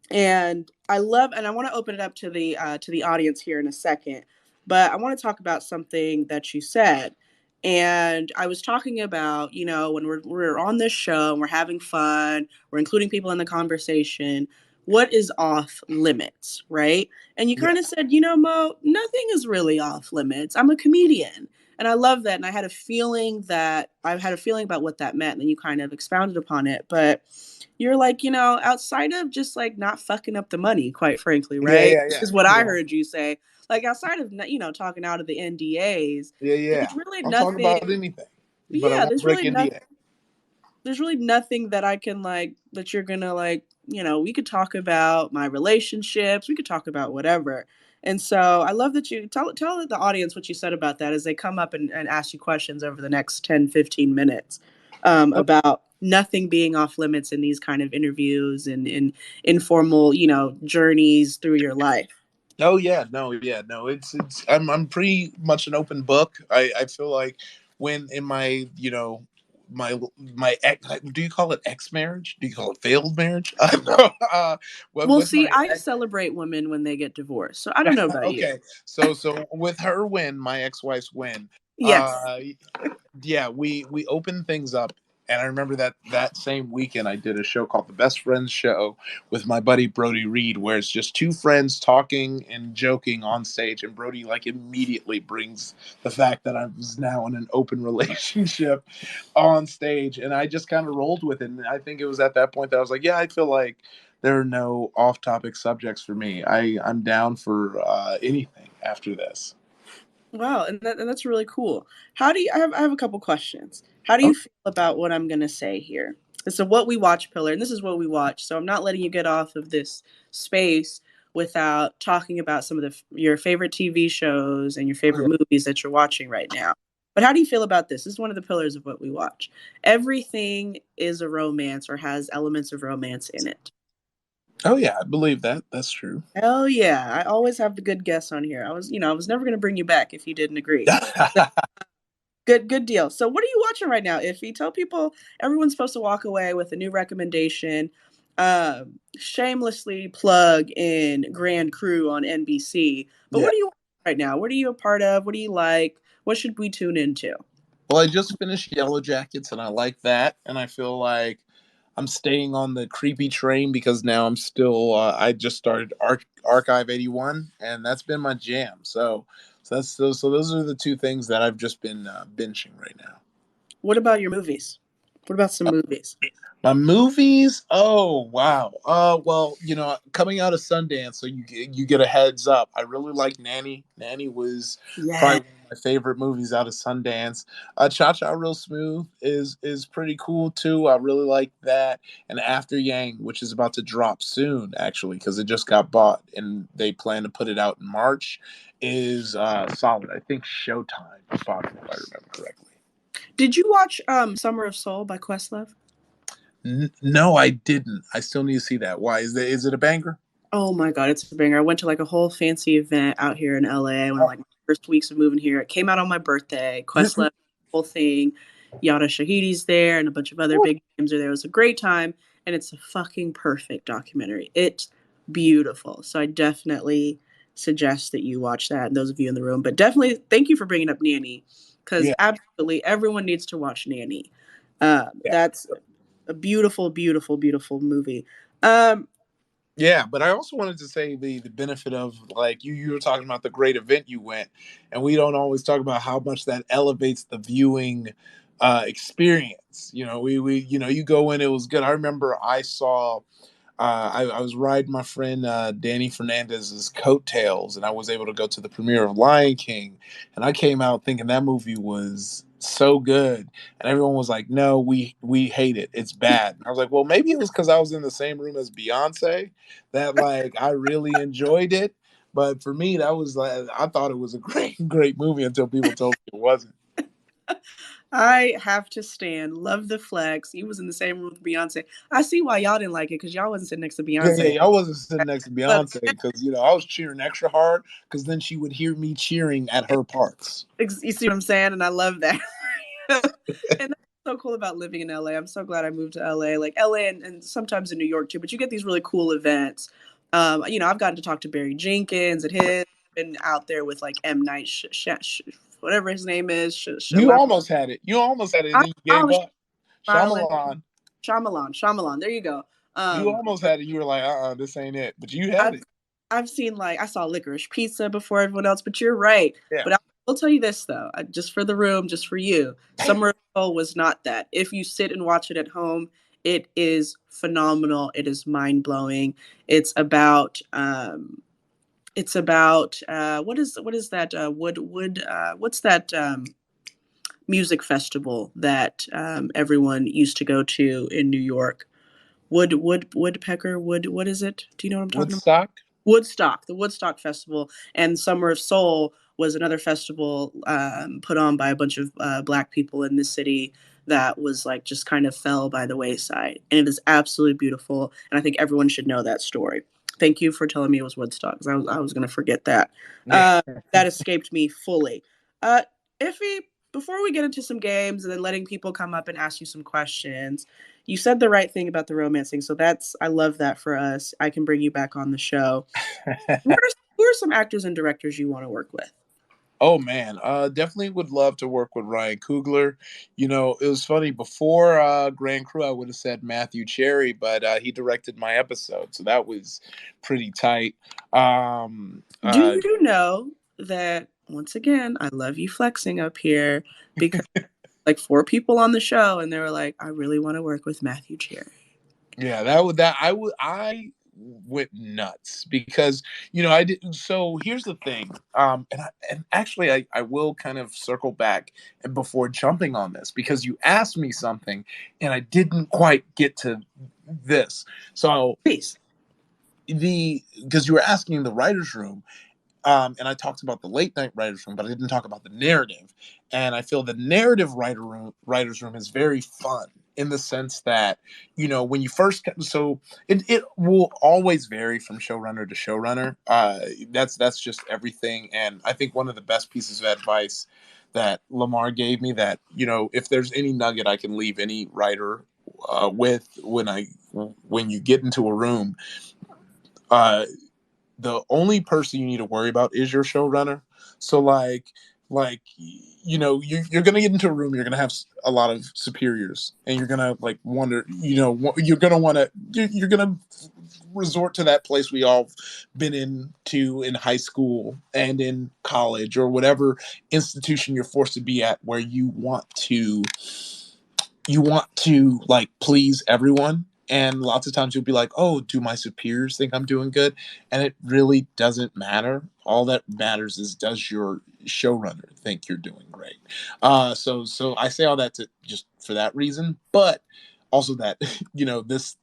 and I want to open it up to the audience here in a second, but I want to talk about something that you said. And I was talking about, when we're on this show and we're having fun, we're including people in the conversation, what is off limits, right? And you Yeah. kind of said, Mo, nothing is really off limits. I'm a comedian. And I love that. And I had a feeling about what that meant. And then you kind of expounded upon it. But you're like, outside of just like not fucking up the money, quite frankly, Yeah, right? yeah, yeah, Is what I yeah, heard you say. Like outside of, talking out of the NDAs, yeah, yeah. there's really I'll talk about nothing. anything, but I Yeah, won't break NDA. there's really nothing that I can like that you're gonna like. We could talk about my relationships. We could talk about whatever. And so I love that you tell the audience what you said about that as they come up and ask you questions over the next 10, 15 minutes. Oh, about nothing being off limits in these kind of interviews and in informal, journeys through your life. oh yeah, no, yeah, no. It's I'm pretty much an open book. I feel like when in my my ex, do you call it ex marriage? Do you call it failed marriage? I don't know. Well, With see, my I ex, celebrate women when they get divorced, so I don't know about you. okay. So with her win, my ex wife's win. Yes. Uh, yeah, we opened things up, and I remember that same weekend I did a show called The Best Friends Show with my buddy Brody Reed, where it's just two friends talking and joking on stage, and Brody like immediately brings the fact that I was now in an open relationship on stage, and I just kind of rolled with it. And I think it was at that point that I was like, yeah, I feel like there are no off-topic subjects for me. I'm down for anything after this. Wow, and that's really cool. How do you? I have a couple questions. How do you feel about what I'm gonna say here? It's a what we watch pillar, and this is what we watch. So I'm not letting you get off of this space without talking about some of your favorite TV shows and your favorite Okay. movies that you're watching right now. But how do you feel about this? This is one of the pillars of what we watch. Everything is a romance or has elements of romance in it. Oh yeah, I believe that. That's true. Hell yeah. I always have the good guess on here. I was never going to bring you back if you didn't agree. Good deal. So what are you watching right now, Iffy? Tell people everyone's supposed to walk away with a new recommendation. Shamelessly plug in Grand Crew on NBC. But Yeah. what are you watching right now? What are you a part of? What do you like? What should we tune into? Well, I just finished Yellow Jackets, and I like that, and I feel like I'm staying on the creepy train because now I'm still. I just started Archive 81, and that's been my jam. So those are the two things that I've just been binging right now. What about your movies? What about some movies? My movies? Oh wow. Well, coming out of Sundance, so you get a heads up. I really like Nanny. Nanny was Yeah. probably one of my favorite movies out of Sundance. Cha Cha Real Smooth is pretty cool too. I really like that. And After Yang, which is about to drop soon, actually, because it just got bought and they plan to put it out in March, is solid. I think Showtime bought it, if I remember correctly. Did you watch Summer of Soul by Questlove? No, I didn't. I still need to see that. Why is it a banger? Oh my god, it's a banger. I went to like a whole fancy event out here in LA when Oh. like my first weeks of moving here. It came out on my birthday. Questlove, whole thing. Yada Shahidi's there and a bunch of other big names are there. It was a great time and it's a fucking perfect documentary. It's beautiful. So I definitely suggest that you watch that and those of you in the room. But definitely thank you for bringing up Nanny because Yeah, absolutely everyone needs to watch Nanny. yeah, That's a beautiful, beautiful, beautiful movie. Um, yeah. But I also wanted to say the benefit of like you were talking about the great event you went, and we don't always talk about how much that elevates the viewing experience. We you go in, it was good. I remember I saw I was riding my friend Danny Fernandez's coattails, and I was able to go to the premiere of Lion King. And I came out thinking that movie was so good, and everyone was like, "No, we hate it. It's bad." And I was like, "Well, maybe it was because I was in the same room as Beyonce that like I really enjoyed it." But for me, that was like I thought it was a great movie until people told me it wasn't. I have to stand. Love the flex. He was in the same room with Beyonce. I see why y'all didn't like it because y'all wasn't sitting next to Yeah, Beyonce. yeah, I wasn't sitting next to But Beyonce because I was cheering extra hard because then she would hear me cheering at her parts. you see what I'm saying? And I love that. And that's so cool about living in LA. I'm so glad I moved to LA. Like LA and sometimes in New York too. But you get these really cool events. I've gotten to talk to Barry Jenkins and his been out there with like M Night, whatever his name is. You almost had it. You almost had it, and I, then you I gave was up. smiling. Shyamalan. Shyamalan. There you go. You Um, almost had it. You were like, this ain't it. But you had I've it. I've seen like I saw Licorice Pizza before everyone else, but you're right. Yeah. But I will tell you this though, just for the room, just for you, Summer of Soul was not that. If you sit and watch it at home, it is phenomenal. It is mind blowing. It's about what is that wood what's that music festival that everyone used to go to in New York? Woodpecker Wood. What is it? Do you know what I'm talking about? Woodstock. Woodstock, the Woodstock Festival, and Summer of Soul was another festival put on by a bunch of Black people in the city that was like just kind of fell by the wayside. And it is absolutely beautiful. And I think everyone should know that story. Thank you for telling me it was Woodstock because I was going to forget that. Uh, that escaped me fully. Uh, Iffy, before we get into some games and then letting people come up and ask you some questions, you said the right thing about the romancing. So I love that for us. I can bring you back on the show. Who are some actors and directors you want to work with? Oh man, definitely would love to work with Ryan Coogler. You know, it was funny before Grand Crew, I would have said Matthew Cherry, but he directed my episode, so that was pretty tight. Do you know that once again, I love you flexing up here because like 4 people on the show and they were like, I really want to work with Matthew Cherry. Yeah, I went nuts because I didn't. So here's the thing, and actually I will kind of circle back and before jumping on this because you asked me something and I didn't quite get to this. So Please. because you were asking the writers' room, and I talked about the late night writers' room, but I didn't talk about the narrative. And I feel the narrative writers' room is very fun in the sense that when you first so it will always vary from showrunner to showrunner. That's just everything. And I think one of the best pieces of advice that Lamar gave me that if there's any nugget I can leave any writer with when you get into a room. The only person you need to worry about is your showrunner. So you're gonna get into a room, you're gonna have a lot of superiors, and you're gonna wonder, you're gonna want to, you're gonna resort to that place we all been into in high school and in college or whatever institution you're forced to be at, where you want to please everyone. And lots of times you'll be like, oh, do my superiors think I'm doing good? And it really doesn't matter. All that matters is, does your showrunner think you're doing great? So I say all that to just for that reason, but also that this,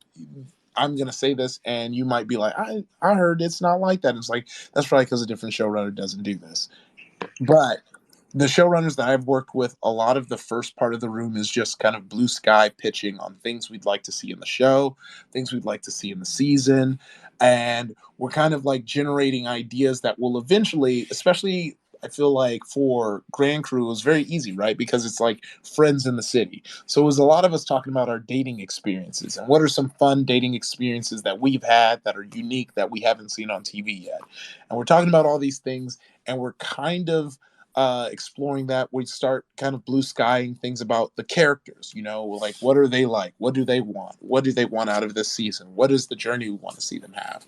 I'm gonna say this, and you might be like, I heard it's not like that. It's like, that's probably because a different showrunner doesn't do this. But the showrunners that I've worked with, a lot of the first part of the room is just kind of blue sky pitching on things we'd like to see in the show, things we'd like to see in the season. And we're kind of generating ideas that will eventually, especially I feel like for Grand Crew, it was very easy, right? Because it's like friends in the city. So it was a lot of us talking about our dating experiences and what are some fun dating experiences that we've had that are unique that we haven't seen on TV yet. And we're talking about all these things, and we're kind of exploring that. We start kind of blue skying things about the characters, like what are they like? What do they want? What do they want out of this season? What is the journey we want to see them have?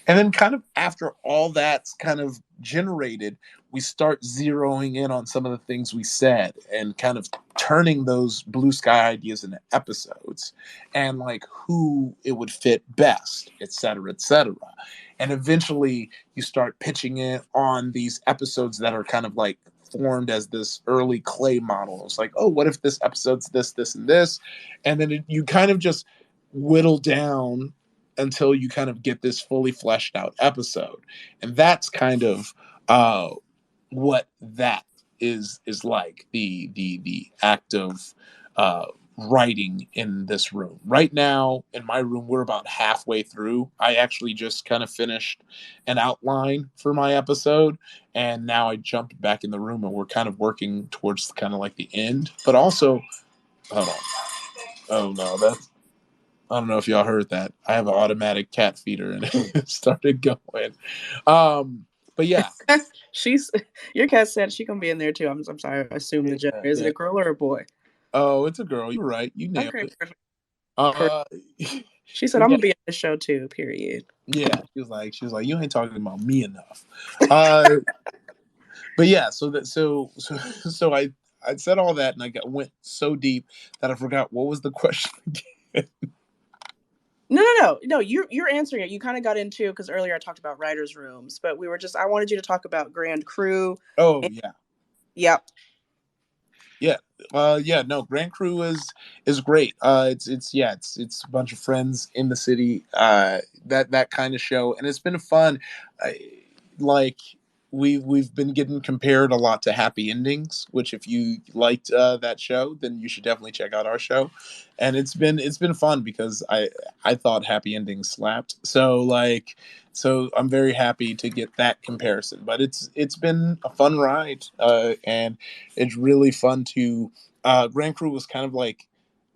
And then kind of after all that's kind of generated, we start zeroing in on some of the things we said and kind of turning those blue sky ideas into episodes and who it would fit best, et cetera, et cetera. And eventually you start pitching it on these episodes that are kind of formed as this early clay model. It's like, oh, what if this episode's this, this, and this? And then you kind of just whittle down until you kind of get this fully fleshed out episode. And that's kind of what that is like, the act of writing in this room. Right now, in my room, we're about halfway through. I actually just kind of finished an outline for my episode, and now I jumped back in the room, and we're kind of working towards kind of the end. But also, hold on. Oh no, that's I don't know if y'all heard that. I have an automatic cat feeder, and it started going. But yeah, She's your cat said she gonna be in there too. I'm sorry. I assume the gender. Is it a girl or a boy? Oh, it's a girl. You're right. You nailed Okay, it. perfect. Uh, She said, but "I'm yeah, gonna be on the show too." Period. yeah. She was like, you ain't talking about me enough. Uh, but yeah. So I said all that, and went so deep that I forgot what was the question again. No. You're answering it. You kind of got into because earlier I talked about writers' rooms, but I wanted you to talk about Grand Crew. Oh And, yeah. yep. Yeah. Yeah, no, Grand Crew is great. It's a bunch of friends in the city, that kind of show, and it's been fun. I, like we've been getting compared a lot to Happy Endings, which if you liked that show, then you should definitely check out our show. And it's been fun because I thought Happy Endings slapped. So I'm very happy to get that comparison. But it's been a fun ride, and it's really fun to. Grand Crew was kind of like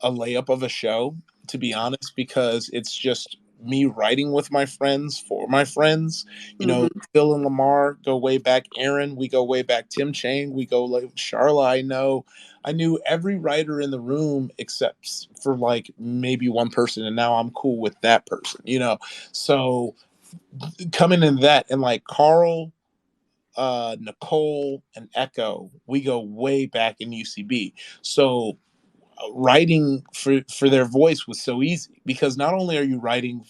a layup of a show, to be honest, because it's just me writing with my friends for my friends. You know, Mm-hmm. Phil and Lamar go way back. Aaron, we go way back. Tim Chang, we go like Charla. I knew every writer in the room except for like maybe one person, and now I'm cool with that person. So coming in that and like Carl, Nicole, and Echo, we go way back in UCB. So writing for their voice was so easy because not only are you writing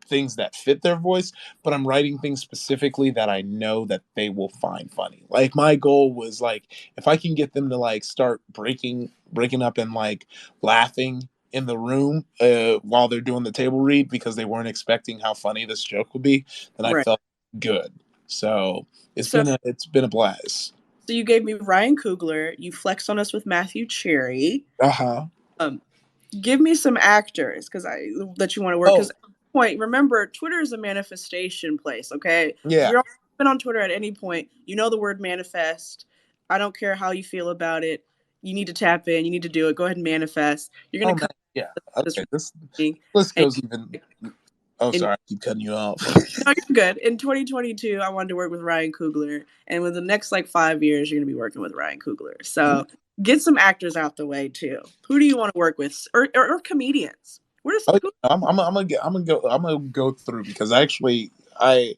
things that fit their voice, but I'm writing things specifically that I know that they will find funny. Like my goal was like if I can get them to like start breaking up and like laughing in the room while they're doing the table read because they weren't expecting how funny this joke would be, then I Right. felt good. So So, it's been a blast. so you gave me Ryan Coogler. You flexed on us with Matthew Cherry. Uh-huh. Um, Give me some actors because I that you want to work. Because Oh, at this point, remember, Twitter is a manifestation place. Okay, if yeah. you're been on Twitter at any point, you know the word manifest. I don't care how you feel about it. You need to tap in. You need to do it. Go ahead and manifest. You're Oh gonna man. come Yeah. to this Okay. This recording list and goes even. Oh, in sorry, I keep cutting you off. no, you're good. In 2022, I wanted to work with Ryan Coogler, and within the next like 5 years, you're gonna be working with Ryan Coogler. So get some actors out the way too. Who do you want to work with, or comedians? Where does Oh, who, I'm gonna go through because actually I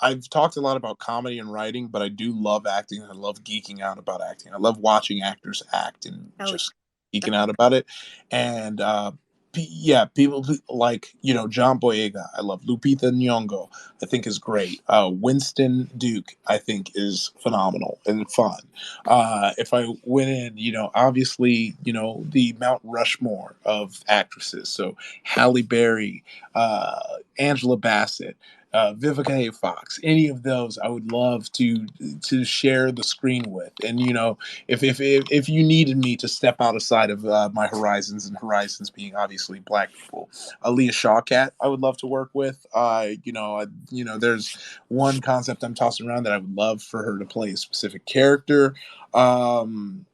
I've talked a lot about comedy and writing, but I do love acting. I love geeking out about acting. I love watching actors act and Ellie? just geeking out about it. And yeah, people like John Boyega. I love Lupita Nyong'o. I think is great. Winston Duke. I think is phenomenal and fun. If I went in, obviously, the Mount Rushmore of actresses. So Halle Berry, Angela Bassett, Vivica A. Fox, any of those, I would love to share the screen with. And if you needed me to step outside of my horizons, and horizons being obviously Black people, Aaliyah Shawkat, I would love to work with. There's one concept I'm tossing around that I would love for her to play a specific character. Um,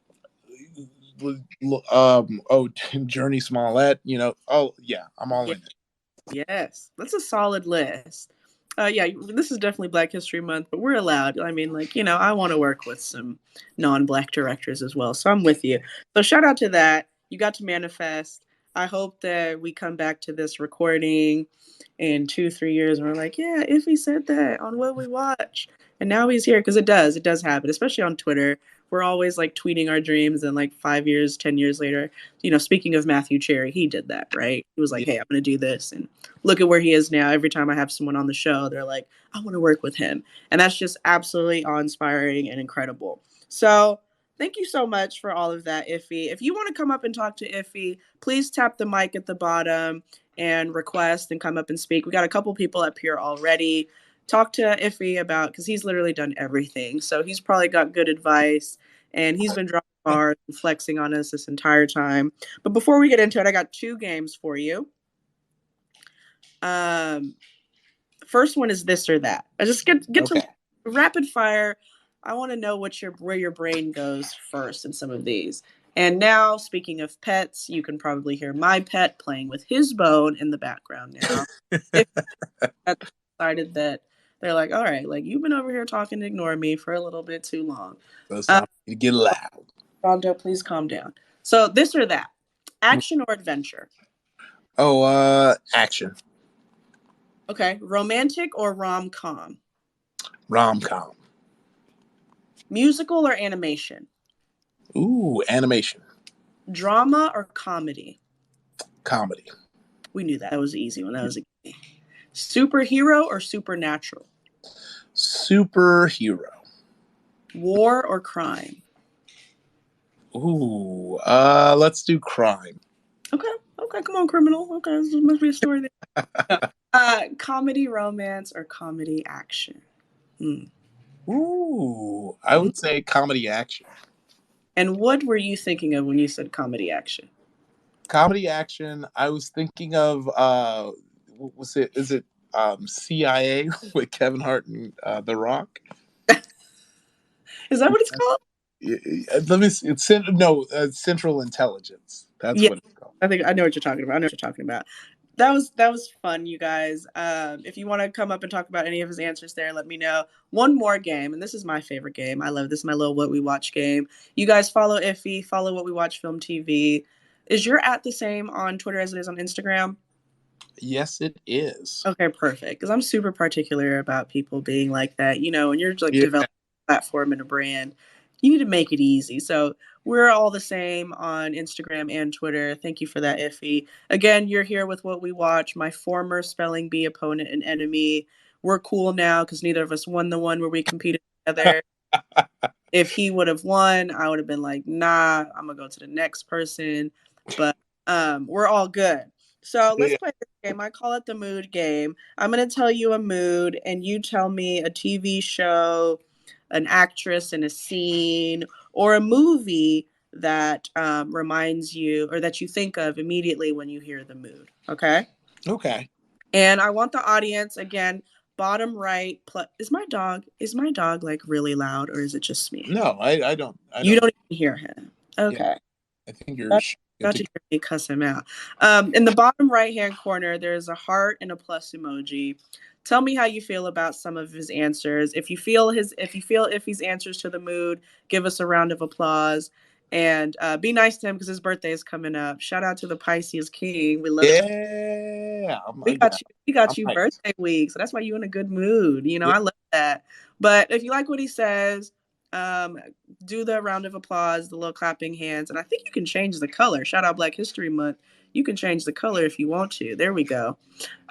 Journey Smollett. Oh yeah, I'm all Yeah, in it. yes, that's a solid list. Yeah, this is definitely Black History Month, but we're allowed. I mean, like, I want to work with some non-Black directors as well, so I'm with you. So shout out to that. You got to manifest. I hope that we come back to this recording in 2, 3 years and we're like, yeah, if he said that on What We Watch, and now he's here because it does happen, especially on Twitter. We're always like tweeting our dreams, and like 5 years, 10 years later, speaking of Matthew Cherry, he did that, right? He was like, Yeah. hey, I'm going to do this, and look at where he is now. Every time I have someone on the show, they're like, I want to work with him. And that's just absolutely awe-inspiring and incredible. So thank you so much for all of that, Iffy. If you want to come up and talk to Iffy, please tap the mic at the bottom and request and come up and speak. We got a couple people up here already. Talk to Iffy about, because he's literally done everything. So he's probably got good advice, and he's been dropping bars and flexing on us this entire time. But before we get into it, I got 2 games for you. Um, First one is this or that. I just get to Okay. rapid fire. I want to know where your brain goes first in some of these. And now, speaking of pets, you can probably hear my pet playing with his bone in the background now. If I decided that they're like, all right, like you've been over here talking to ignore me for a little bit too long. So it's time to get loud. Rondo, please calm down. So this or that, action or adventure? Oh, action. Okay, romantic or rom com? Rom com. Musical or animation? Ooh, animation. Drama or comedy? Comedy. We knew that. That was an easy one. That was easy. Superhero or supernatural? Superhero. War or crime? Ooh, let's do crime. Okay, okay, come on, criminal. Okay, there must be a story there. Comedy romance or comedy action? Hmm. Ooh, I would say comedy action. And what were you thinking of when you said comedy action? Comedy action. I was thinking of what was it? Is it CIA with Kevin Hart and The Rock? Is that what it's called? Let me see. Central Intelligence. That's Yeah, what it's called. I think I know what you're talking about. I know what you're talking about. That was fun, you guys. If you want to come up and talk about any of his answers there, let me know. One more game, and this is my favorite game. I love this. Is my little what we watch game. You guys follow Iffy, follow what we watch film TV. Is your at the same on Twitter as it is on Instagram? Yes, it is. Okay, perfect. Because I'm super particular about people being like that. When you're like Yeah. developing a platform and a brand, you need to make it easy. So we're all the same on Instagram and Twitter. Thank you for that, Iffy. Again, you're here with what we watch. My former spelling bee opponent and enemy. We're cool now because neither of us won the one where we competed together. If he would have won, I would have been like, nah, I'm gonna go to the next person. But we're all good. So let's Yeah. play this game. I call it the mood game. I'm gonna tell you a mood, and you tell me a TV show, an actress in a scene, or a movie that reminds you or that you think of immediately when you hear the mood. Okay. Okay. And I want the audience again, bottom right. Is my dog like really loud, or is it just me? No, I don't. I You don't. don't even hear him. Yeah, Okay. I think you're About good to to go. hear me cuss him out. In the bottom right hand corner, there's a heart and a plus emoji. Tell me how you feel about some of his answers. If you feel if he's answers to the mood, give us a round of applause. And be nice to him because his birthday is coming up. Shout out to the Pisces King. We love Yeah, we yeah. got you. We got I'm you nice. birthday week, so that's why you in a good mood. Yeah. I love that. But if you like what he says, um, do the round of applause, the little clapping hands, and I think you can change the color. Shout out Black History Month. You can change the color if you want to. There we go.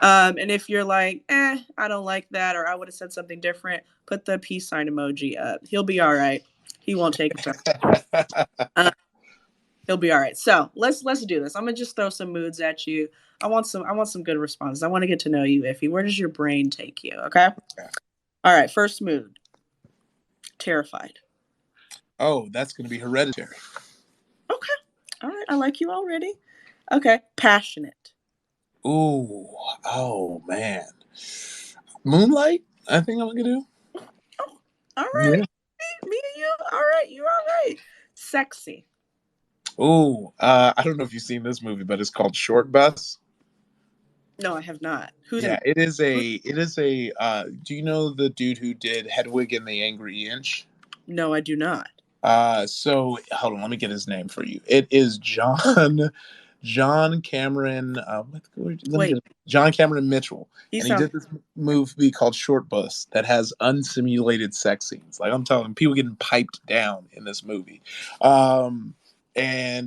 And if you're like, I don't like that, or I would have said something different, put the peace sign emoji up. He'll be all right. He won't take it. He'll be all right. So let's do this. I'm gonna just throw some moods at you. I want some good responses. I want to get to know you, Iffy. Where does your brain take you? Okay. All right. First mood. Terrified. Oh, that's going to be Hereditary. Okay. All right. I like you already. Okay. Passionate. Ooh, oh man, Moonlight. I think I'm gonna do. Oh, all right. Yeah. Me and you. All right. You're all right. Sexy. Ooh, I don't know if you've seen this movie, but it's called Short Bus. No, I have not. Who's in Yeah, it? it is a. It is a. Do you know the dude who did Hedwig and the Angry Inch? No, I do not. So hold on, let me get his name for you. It is John Cameron. Let me Wait. get John Cameron Mitchell, He and he sounds. did this movie called Short Bus that has unsimulated sex scenes. Like I'm telling you, people getting piped down in this movie, and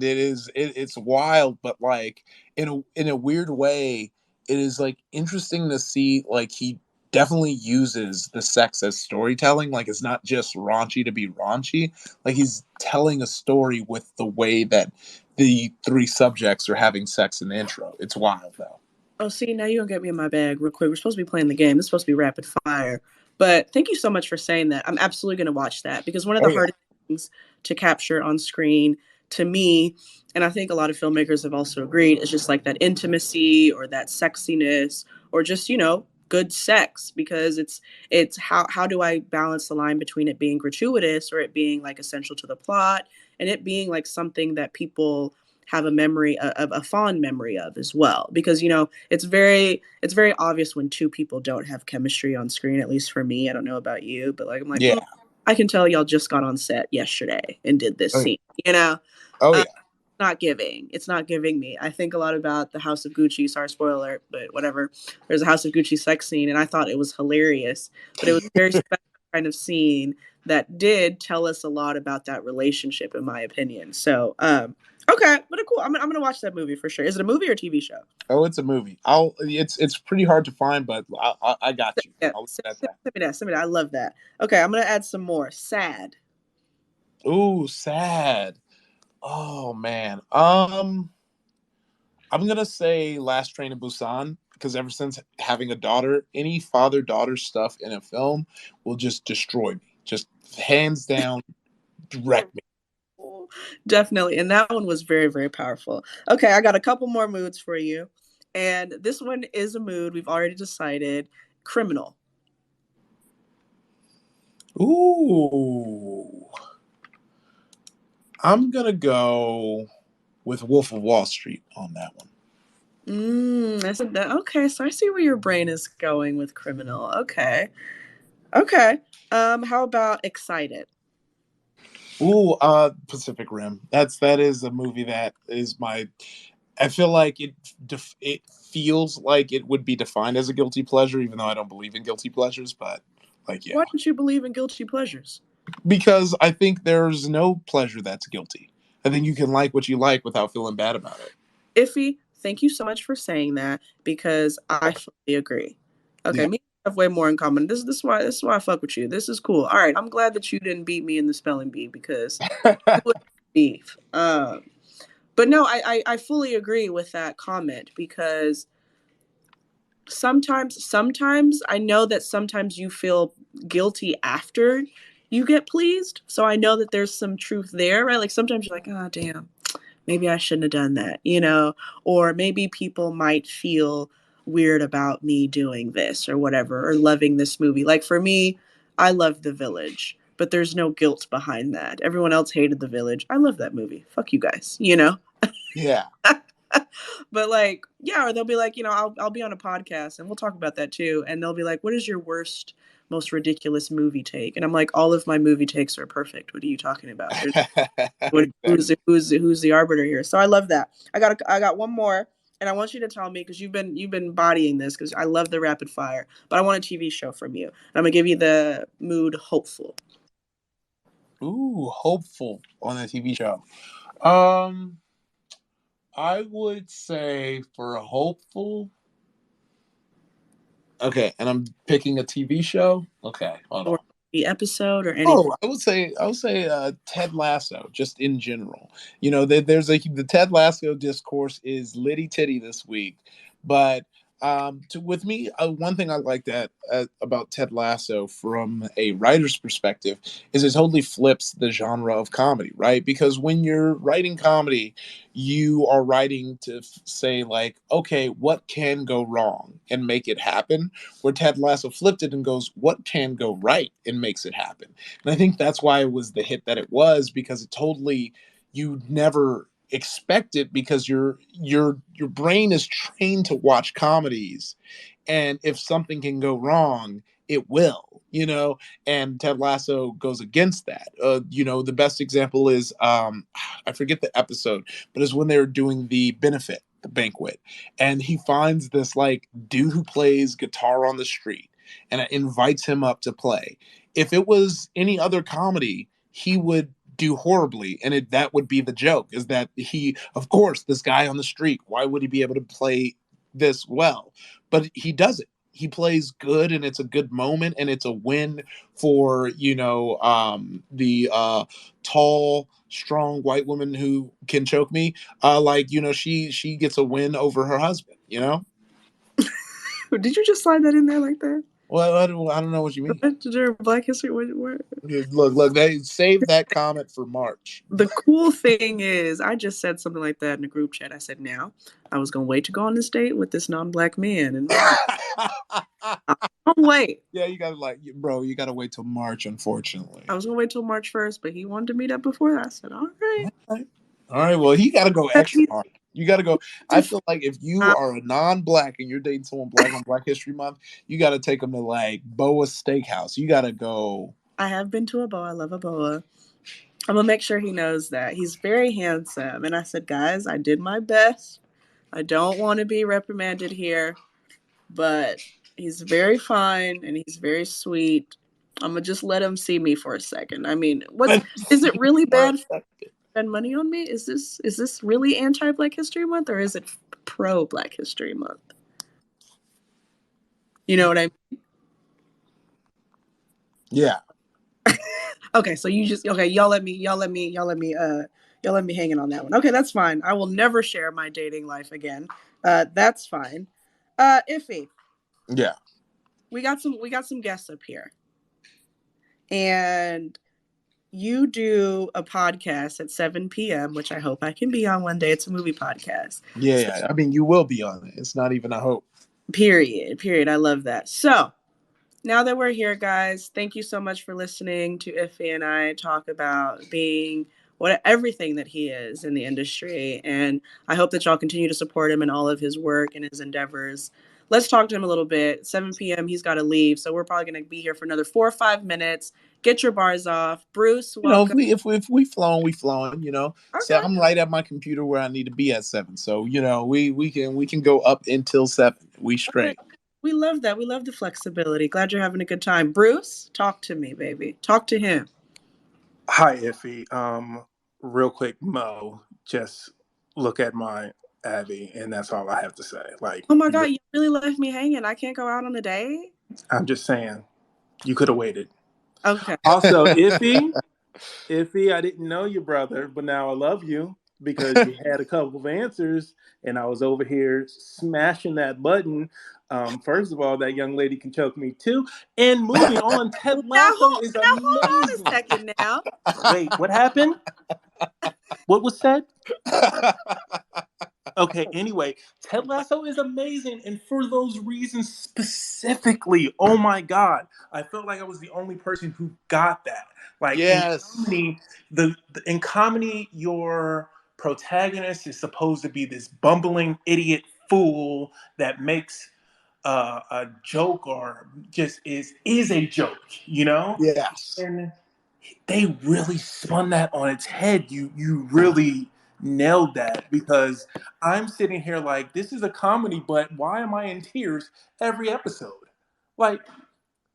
it's wild, but like in a weird way, it is like interesting to see. Like he definitely uses the sex as storytelling. Like it's not just raunchy to be raunchy. Like he's telling a story with the way that the three subjects are having sex in the intro. It's wild though. Oh, see, now you're gonna get me in my bag real quick. We're supposed to be playing the game. This is supposed to be rapid fire. But thank you so much for saying that. I'm absolutely gonna watch that because one of Oh the yeah. hardest things to capture on screen to me, and I think a lot of filmmakers have also agreed, is just like that intimacy or that sexiness or just, good sex because it's how do I balance the line between it being gratuitous or it being like essential to the plot and it being like something that people have a memory of a fond memory of as well because it's very obvious when two people don't have chemistry on screen, at least for me. I don't know about you, but like I'm like, Yeah. I can tell y'all just got on set yesterday and did this Oh yeah. scene, you know. Oh uh, yeah. it's not giving me. I think a lot about the House of Gucci. Sorry, spoiler alert, but whatever. There's a House of Gucci sex scene and I thought it was hilarious, but it was a very special kind of scene that did tell us a lot about that relationship in my opinion. So okay, but cool. I'm gonna watch that movie for sure. Is it a movie or a TV show? Oh, it's a movie. It's pretty hard to find, but I got you. Yeah, I'll leave it at send me that. Send me that. I love that. Okay, I'm gonna add some more. Sad. that. Ooh, sad. Oh man. I'm gonna say Last Train to Busan because ever since having a daughter, any father daughter stuff in a film will just destroy me. Just hands down, wrecked me. Definitely. And that one was very, very powerful. Okay, I got a couple more moods for you. And this one is a mood we've already decided. Criminal. Ooh. I'm gonna go with Wolf of Wall Street on that one. Okay, so I see where your brain is going with criminal. Okay. Okay. How about excited? Ooh, Pacific Rim. That is a movie that is my. I feel like it feels like it would be defined as a guilty pleasure, even though I don't believe in guilty pleasures. But like, yeah, Why don't you believe in guilty pleasures? because I think there's no pleasure that's guilty. I think you can like what you like without feeling bad about it. Iffy, thank you so much for saying that because I fully agree. Okay, Yeah. me and you have way more in common. This is why I fuck with you. This is cool. All right, I'm glad that you didn't beat me in the spelling bee because it would be beef. But no, I fully agree with that comment because sometimes I know that sometimes you feel guilty after you get pleased. So I know that there's some truth there, right? Like sometimes you're like, oh damn, maybe I shouldn't have done that, or maybe people might feel weird about me doing this or whatever, or loving this movie. Like for me, I love The Village, but there's no guilt behind that. Everyone else hated The Village. I love that movie. Fuck you guys. Yeah. But like, yeah, or they'll be like, I'll be on a podcast and we'll talk about that too. And they'll be like, what is your worst, most ridiculous movie take? And I'm like, all of my movie takes are perfect. What are you talking about? Exactly. Who's the arbiter here? So I love that. I got one more, and I want you to tell me because you've been bodying this because I love the rapid fire, but I want a TV show from you. And I'm gonna give you the mood hopeful. Ooh, hopeful on a TV show. Um, I would say for a hopeful. Okay, and I'm picking a TV show. Okay, hold Or on. the episode or anything. Oh, I would say Ted Lasso, just in general. The Ted Lasso discourse is litty titty this week, but with me, one thing I like that about Ted Lasso from a writer's perspective is it totally flips the genre of comedy, right? Because when you're writing comedy, you are writing to say like, okay, what can go wrong and make it happen? Where Ted Lasso flipped it and goes, what can go right and makes it happen? And I think that's why it was the hit that it was, because it totally, you never expect it, because your brain is trained to watch comedies, and if something can go wrong, it will. And Ted Lasso goes against that. The best example is I forget the episode, but it's when they were doing the banquet, and he finds this like dude who plays guitar on the street and invites him up to play. If it was any other comedy, he would do horribly, and that would be the joke, is that he, of course, this guy on the street, why would he be able to play this well? But he doesn't. He plays good, and it's a good moment, and it's a win for the tall, strong white woman who can choke me. She gets a win over her husband. Did you just slide that in there like that? Well, I don't know what you mean. Did your Black History? What? Look, they saved that comment for March. The cool thing is, I just said something like that in a group chat. I said, now, I was going to wait to go on this date with this non black man. And don't wait. Yeah, you gotta bro. You gotta wait till March, unfortunately. I was going to wait till March 1st, but he wanted to meet up before that. I said, all right. All right. Well, he got to go extra hard. You got to go. I feel like if you are a non-black and you're dating someone black on Black History Month, you got to take them to like Boa Steakhouse. You got to go. I have been to a boa. I love a boa. I'm going to make sure he knows that. He's very handsome. And I said, guys, I did my best. I don't want to be reprimanded here, but he's very fine and he's very sweet. I'm going to just let him see me for a second. I mean, is it really bad to spend money on me? Is this really anti Black History Month or is it pro Black History Month? You know what I mean? Yeah. Okay, so y'all let me hanging on that one. Okay, that's fine. I will never share my dating life again. That's fine. Iffy. Yeah. We got some guests up here. and you do a podcast at 7 p.m., which I hope I can be on one day. It's a movie podcast. Yeah. I mean, you will be on it. It's not even a hope. Period. I love that. So now that we're here, guys, thank you so much for listening to Iffy and I talk about being everything that he is in the industry. And I hope that y'all continue to support him in all of his work and his endeavors. Let's talk to him a little bit. 7 p.m. He's got to leave, so we're probably going to be here for another 4 or 5 minutes. Get your bars off, Bruce. Welcome. If we flown, we flown. Okay. So I'm right at my computer where I need to be at 7. So we can go up until 7. We straight. Okay. We love that. We love the flexibility. Glad you're having a good time. Bruce, talk to me, baby. Talk to him. Hi, Iffy. Real quick, Mo, just look at my Abby, and that's all I have to say. Like, oh my God, you really left me hanging. I can't go out on a date? I'm just saying, you could have waited. Okay. Also, Iffy, I didn't know you, brother, but now I love you because you had a couple of answers, and I was over here smashing that button. First of all, that young lady can choke me too. And moving on, Ted Lasso is amazing. Hold on a second now. Wait, what happened? What was said? Okay, anyway, Ted Lasso is amazing. And for those reasons specifically, oh my God, I felt like I was the only person who got that. Like, yes. In comedy, your protagonist is supposed to be this bumbling idiot fool that makes a joke or just is a joke, Yes. And they really spun that on its head. You really nailed that, because I'm sitting here like, this is a comedy, but why am I in tears every episode? Like,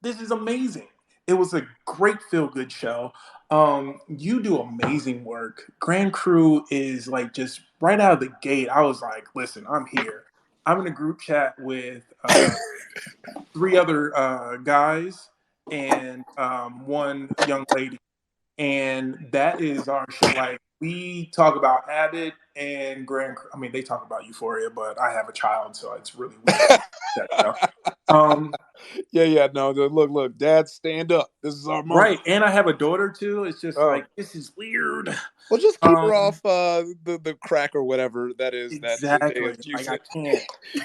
this is amazing. It was a great feel-good show. You do amazing work. Grand Crew is like, just right out of the gate, I was like, listen, I'm here. I'm in a group chat with 3 other guys and one young lady. And that is our show. Like, we talk about Abbott and Grand. I mean, they talk about Euphoria, but I have a child, so it's really weird. Yeah. No, look, Dad, stand up. This is our moment. Right, and I have a daughter too. It's just like, this is weird. Well, just keep her off the crack or whatever that is. Exactly. Like, I can't.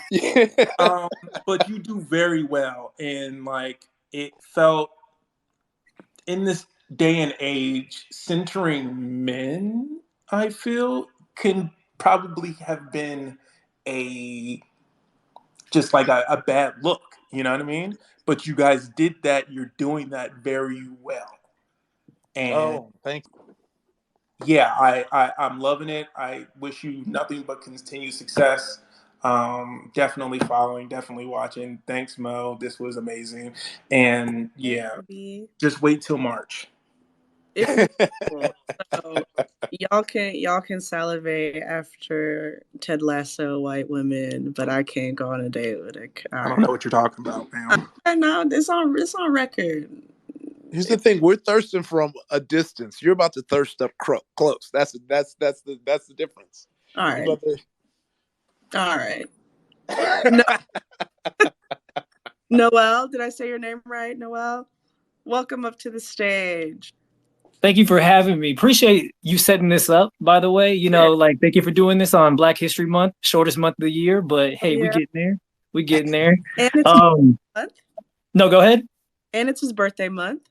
Yeah. But you do very well, and like, it felt in this day and age, centering men, I feel, can probably have been just like a bad look, you know what I mean? But you guys did that. You're doing that very well. And thank you. Yeah, I'm loving it. I wish you nothing but continued success. Definitely following, definitely watching. Thanks, Mo. This was amazing. And yeah, just wait till March. It's cool. So y'all can salivate after Ted Lasso white women, but I can't go on a date with it. I don't know what you're talking about, man. I know it's on record. Here's the thing: we're thirsting from a distance. You're about to thirst up close. That's the difference. All right. All right. Noel, did I say your name right, Noel? Welcome up to the stage. Thank you for having me. Appreciate you setting this up, by the way. Thank you for doing this on Black History Month, shortest month of the year. But hey, we getting there. We getting there. And it's month. No, go ahead. And it's his birthday month.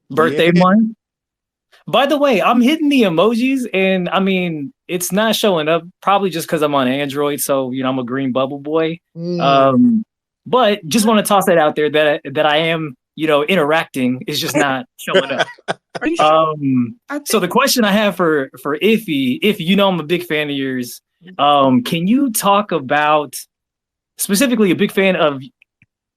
Month. By the way, I'm hitting the emojis, and I mean, it's not showing up. Probably just because I'm on Android, so I'm a green bubble boy. But just want to toss that out there that I am. Interacting is just not showing up. Are you sure? So the question I have for Iffy, I'm a big fan of yours. Can you talk about, specifically a big fan of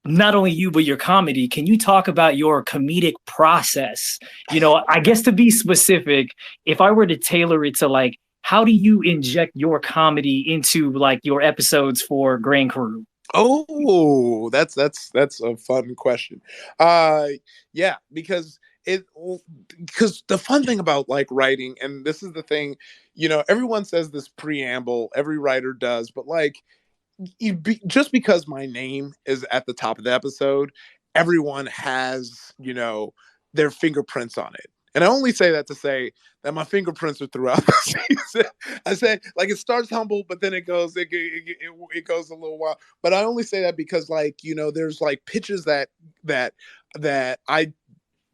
not only you, but your comedy? Can you talk about your comedic process? I guess to be specific, if I were to tailor it to like, how do you inject your comedy into like your episodes for Grand Crew? Oh, that's a fun question. Yeah, because the fun thing about like writing, and this is the thing, everyone says this preamble, every writer does, but like, just because my name is at the top of the episode, everyone has, their fingerprints on it. And I only say that to say that my fingerprints are throughout the season. I say, like, it starts humble, but then it goes a little while. But I only say that because, like, you know, there's like pitches that I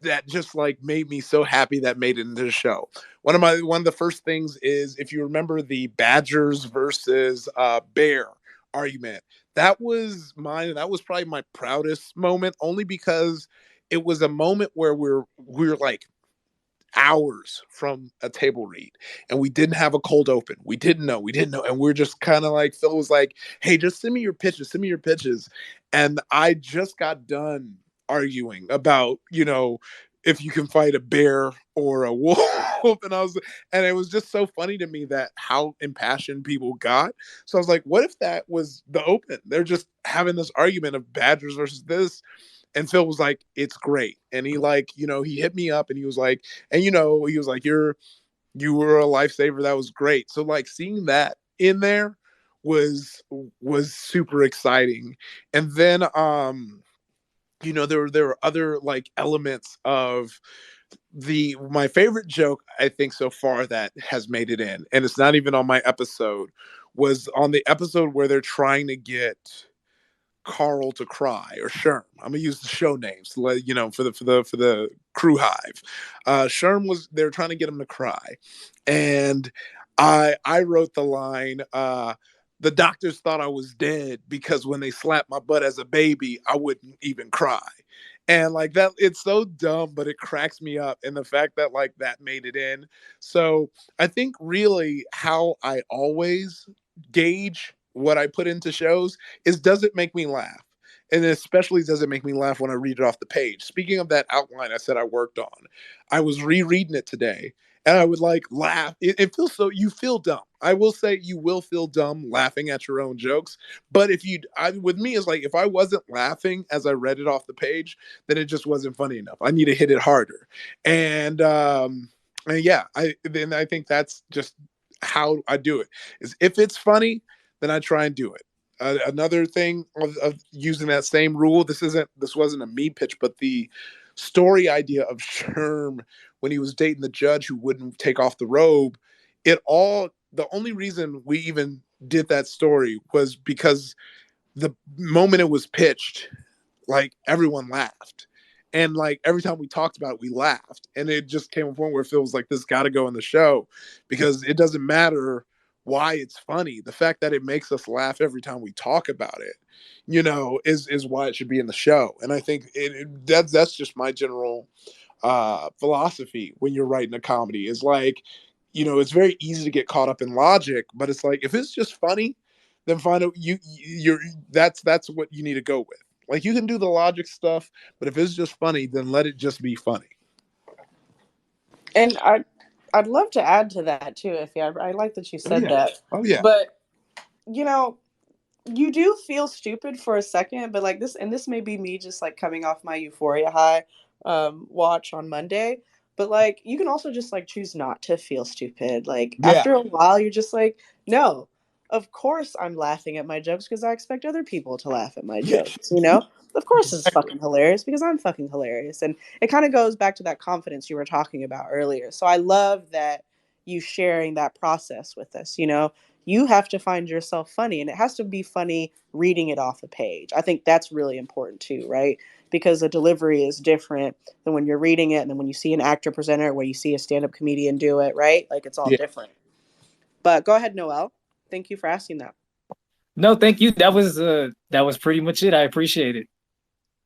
that just like made me so happy that made it into the show. One of the first things is, if you remember the Badgers versus Bear argument, that was mine. That was probably my proudest moment, only because it was a moment where we're like hours from a table read, and we didn't have a cold open. We didn't know, and we're just kind of like, Phil was like, hey, just send me your pitches. And I just got done arguing about, you know, if you can fight a bear or a wolf. And it was just so funny to me that how impassioned people got. So I was like, what if that was the open? They're just having this argument of Badgers versus this. And Phil was like, it's great. And he, like, you know, he hit me up and he was like, and, you know, he was like, you were a lifesaver. That was great. So, like, seeing that in there was super exciting. And then, you know, there were other like elements of my favorite joke, I think, so far that has made it in, and it's not even on my episode, was on the episode where they're trying to get Carl to cry, or Sherm. I'm gonna use the show names to let you know, for the crew hive. Sherm they're trying to get him to cry, and I wrote the line. The doctors thought I was dead because when they slapped my butt as a baby, I wouldn't even cry. And like that, it's so dumb, but it cracks me up. And the fact that like that made it in. So I think really how I always gauge what I put into shows is, does it make me laugh? And especially, does it make me laugh when I read it off the page? Speaking of that outline I said I worked on, I was rereading it today, and I would like laugh. It feels so, you feel dumb. I will say you will feel dumb laughing at your own jokes. But with me, it's like, if I wasn't laughing as I read it off the page, then it just wasn't funny enough. I need to hit it harder. And yeah, I think that's just how I do it. Is if it's funny, then I try and do it. Another thing of using that same rule. This wasn't a me pitch, but the story idea of Sherm when he was dating the judge who wouldn't take off the robe. The only reason we even did that story was because the moment it was pitched, like, everyone laughed. And like every time we talked about it, we laughed. And it just came a point where Phil was like, this got to go in the show, because it doesn't matter why it's funny. The fact that it makes us laugh every time we talk about it, you know, is why it should be in the show. And I think that's just my general philosophy when you're writing a comedy, is like, you know, it's very easy to get caught up in logic, but it's like, if it's just funny, then find out that's what you need to go with. Like, you can do the logic stuff, but if it's just funny, then let it just be funny. And I'd love to add to that too, Iffy. I like that you said that. Oh yeah. But you know, you do feel stupid for a second, but like this may be me just like coming off my Euphoria high watch on Monday. But like, you can also just like choose not to feel stupid. Like, after a while, you're just like, no, of course I'm laughing at my jokes because I expect other people to laugh at my jokes, you know? Of course it's fucking hilarious because I'm fucking hilarious. And it kind of goes back to that confidence you were talking about earlier. So I love that you sharing that process with us, you know? You have to find yourself funny, and it has to be funny reading it off a page. I think that's really important too, right? Because the delivery is different than when you're reading it, and then when you see an actor present it, where you see a stand-up comedian do it, right? Like, it's all different. But go ahead, Noel. Thank you for asking that. No, thank you. That was pretty much it. I appreciate it.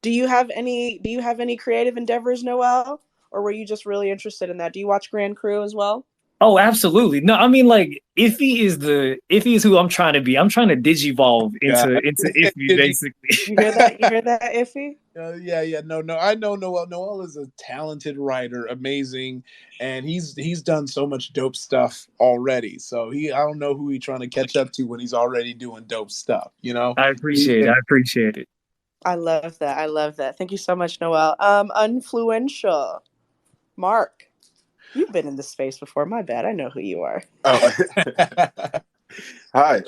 Do you have any creative endeavors, Noel? Or were you just really interested in that? Do you watch Grand Crew as well? Oh, absolutely. No, I mean, like, Iffy is who I'm trying to be. I'm trying to digivolve into Iffy, basically. You hear that? You hear that, Iffy? Yeah. No. I know Noel. Noel is a talented writer, amazing, and he's done so much dope stuff already. So I don't know who he's trying to catch up to when he's already doing dope stuff. You know. I appreciate it. I love that. Thank you so much, Noel. Influential. Mark. You've been in this space before. My bad. I know who you are. Oh. Hi.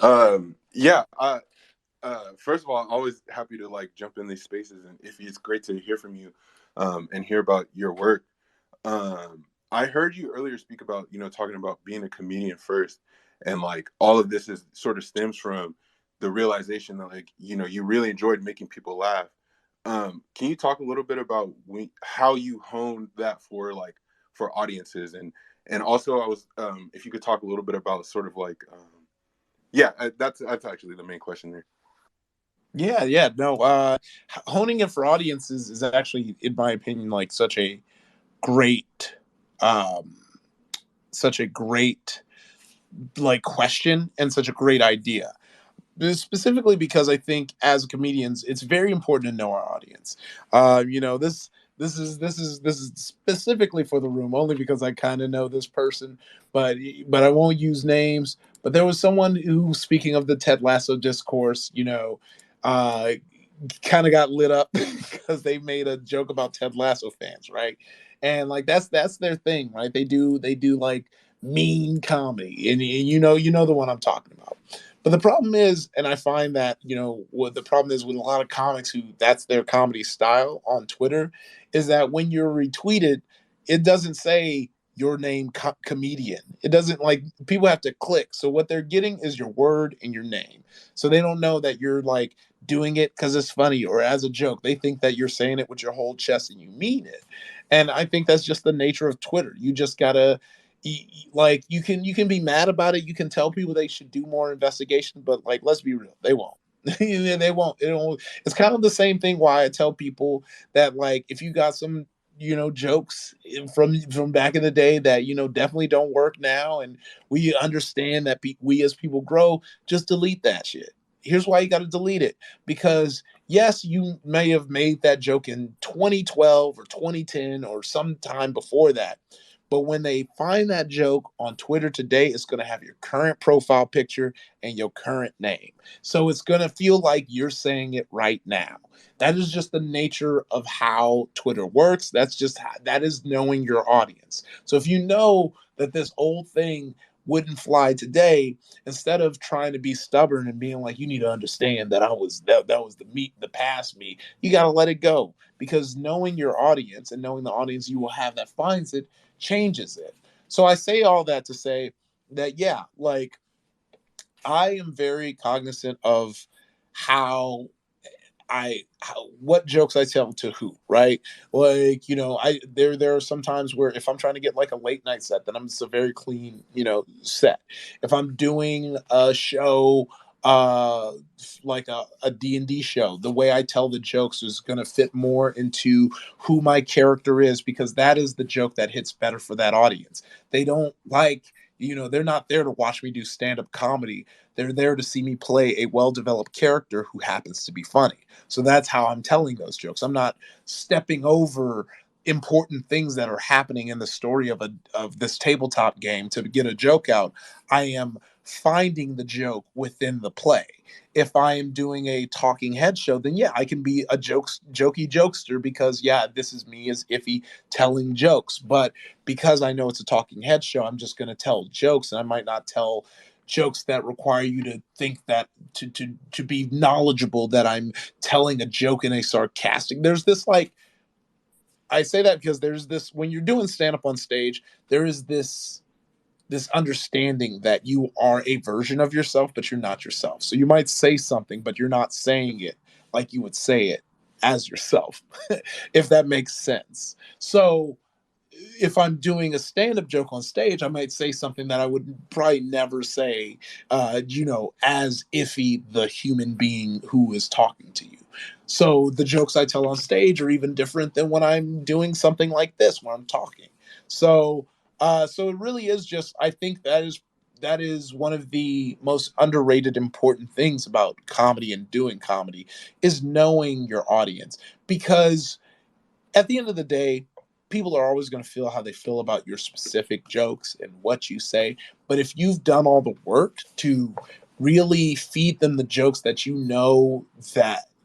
First of all, I'm always happy to like jump in these spaces, and if it's great to hear from you. and hear about your work. I heard you earlier speak about, talking about being a comedian first, and like all of this is sort of stems from the realization that, like, you really enjoyed making people laugh. Can you talk a little bit about how you honed that for audiences, and also I was, if you could talk a little bit about sort of like, yeah, that's actually the main question there. Yeah, no. Honing it for audiences is actually, in my opinion, like great, um, such a great like question and such a great idea. Specifically because I think as comedians, it's very important to know our audience. This is specifically for the room only because I kind of know this person, but I won't use names. But there was someone who, speaking of the Ted Lasso discourse, uh, kind of got lit up because they made a joke about Ted Lasso fans, right? And like that's their thing, right? They do like mean comedy, and you know the one I'm talking about. But the problem is, and I find that what the problem is with a lot of comics who that's their comedy style on Twitter, is that when you're retweeted, it doesn't say your name comedian. It doesn't, like, people have to click. So what they're getting is your word and your name. So they don't know that you're like doing it because it's funny or as a joke. They think that you're saying it with your whole chest and you mean it. And I think that's just the nature of Twitter. You just gotta like you can be mad about it. You can tell people they should do more investigation, but like let's be real, they won't. They won't. It's kind of the same thing why I tell people that, like, if you got some jokes from back in the day that definitely don't work now, and we understand that we as people grow, just delete that shit. Here's why you got to delete it: because yes, you may have made that joke in 2012 or 2010 or sometime before that, but when they find that joke on Twitter today, it's going to have your current profile picture and your current name. So it's going to feel like you're saying it right now. That is just the nature of how Twitter works. That is knowing your audience. So if you know that this old thing wouldn't fly today, instead of trying to be stubborn and being like, you need to understand that that was the past me, you got to let it go, because knowing your audience and knowing the audience you will have that finds it changes it. So I say all that to say that, yeah, like, I am very cognizant of how what jokes I tell to who, right? Like, I there are some times where if I'm trying to get like a late night set, then it's a very clean, set. If I'm doing a show, like a D&D show, the way I tell the jokes is going to fit more into who my character is, because that is the joke that hits better for that audience. They don't like, they're not there to watch me do stand-up comedy. They're there to see me play a well-developed character who happens to be funny. So that's how I'm telling those jokes. I'm not stepping over important things that are happening in the story of this tabletop game to get a joke out. I am finding the joke within the play. If I am doing a talking head show, then yeah, I can be a jokey jokester, because yeah, this is me as Iffy telling jokes. But because I know it's a talking head show, I'm just going to tell jokes, and I might not tell jokes that require you to think that to be knowledgeable that I'm telling a joke in a sarcastic. There's this, like, I say that because there's this, when you're doing stand up on stage, there is this understanding that you are a version of yourself, but you're not yourself. So you might say something, but you're not saying it like you would say it as yourself, if that makes sense. So if I'm doing a stand-up joke on stage, I might say something that I would probably never say, as Iffy, the human being who is talking to you. So the jokes I tell on stage are even different than when I'm doing something like this, when I'm talking. So, so it really is just, I think that is one of the most underrated important things about comedy and doing comedy, is knowing your audience, because at the end of the day, people are always going to feel how they feel about your specific jokes and what you say. But if you've done all the work to really feed them the jokes that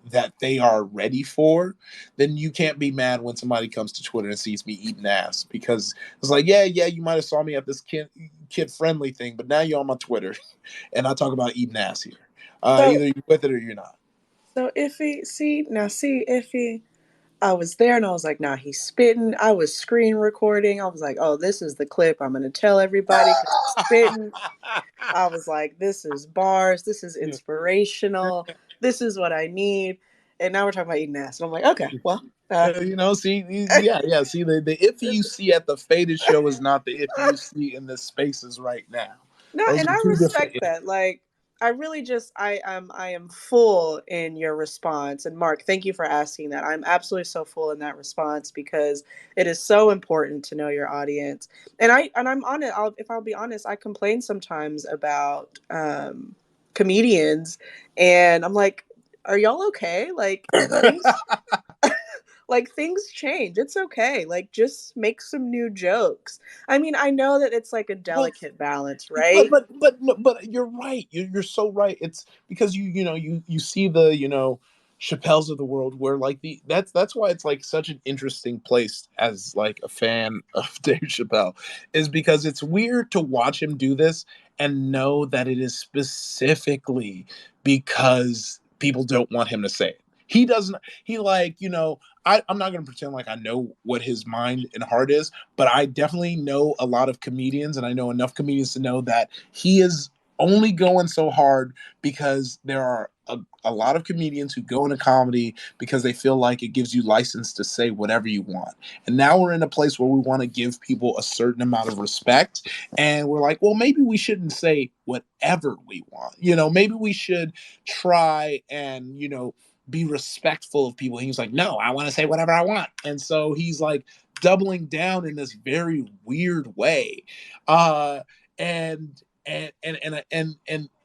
that they are ready for, then you can't be mad when somebody comes to Twitter and sees me eating ass, because it's like, yeah, you might have saw me at this kid friendly thing, but now you're on my Twitter and I talk about eating ass here. So, Either you're with it or you're not. Iffy, see, Iffy, I was there and I was like, nah, he's spitting. I was screen recording. I was like, oh, this is the clip. I'm going to tell everybody because he's spitting. I was like, this is bars. This is inspirational. This is what I need. And now we're talking about eating ass. And I'm like, okay, well. You know, see, yeah. See, the Iffy you see at the Faded show is not the Iffy you see in the spaces right now. No, Those and are I two different. respect that. Like, I really just I am full in your response. And Mark, thank you for asking that. I'm absolutely so full in that response because it is so important to know your audience. And I'm on it. If I'll be honest, I complain sometimes about comedians, and I'm like, are y'all okay? Like things like things change. It's okay. Like just make some new jokes. I mean, I know that it's like a Well, delicate balance, but right? but you're right. You're so right. It's because you see the Chappelle's of the world where like that's why it's like such an interesting place as like a fan of Dave Chappelle is because it's weird to watch him do this and know that it is specifically because people don't want him to say it. He doesn't. He like I'm not gonna pretend like I know what his mind and heart is, but I definitely know a lot of comedians, and I know enough comedians to know that he is only going so hard because there are a lot of comedians who go into comedy because they feel like it gives you license to say whatever you want. And now we're in a place where we want to give people a certain amount of respect. And we're like, well, maybe we shouldn't say whatever we want. Maybe we should try and, be respectful of people. He's like, no, I want to say whatever I want. And so he's like doubling down in this very weird way. And and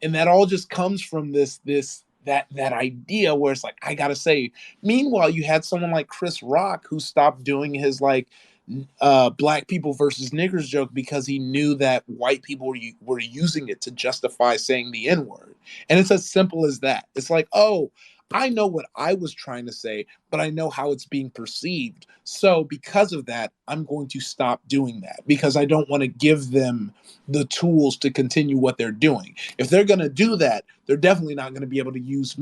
that all just comes from that idea where it's like I gotta say. Meanwhile, you had someone like Chris Rock who stopped doing his like black people versus niggers joke because he knew that white people were using it to justify saying the N-word. And it's as simple as that. It's like, oh, I know what I was trying to say, but I know how it's being perceived. So because of that, I'm going to stop doing that because I don't want to give them the tools to continue what they're doing. If they're going to do that, they're definitely not going to be able to use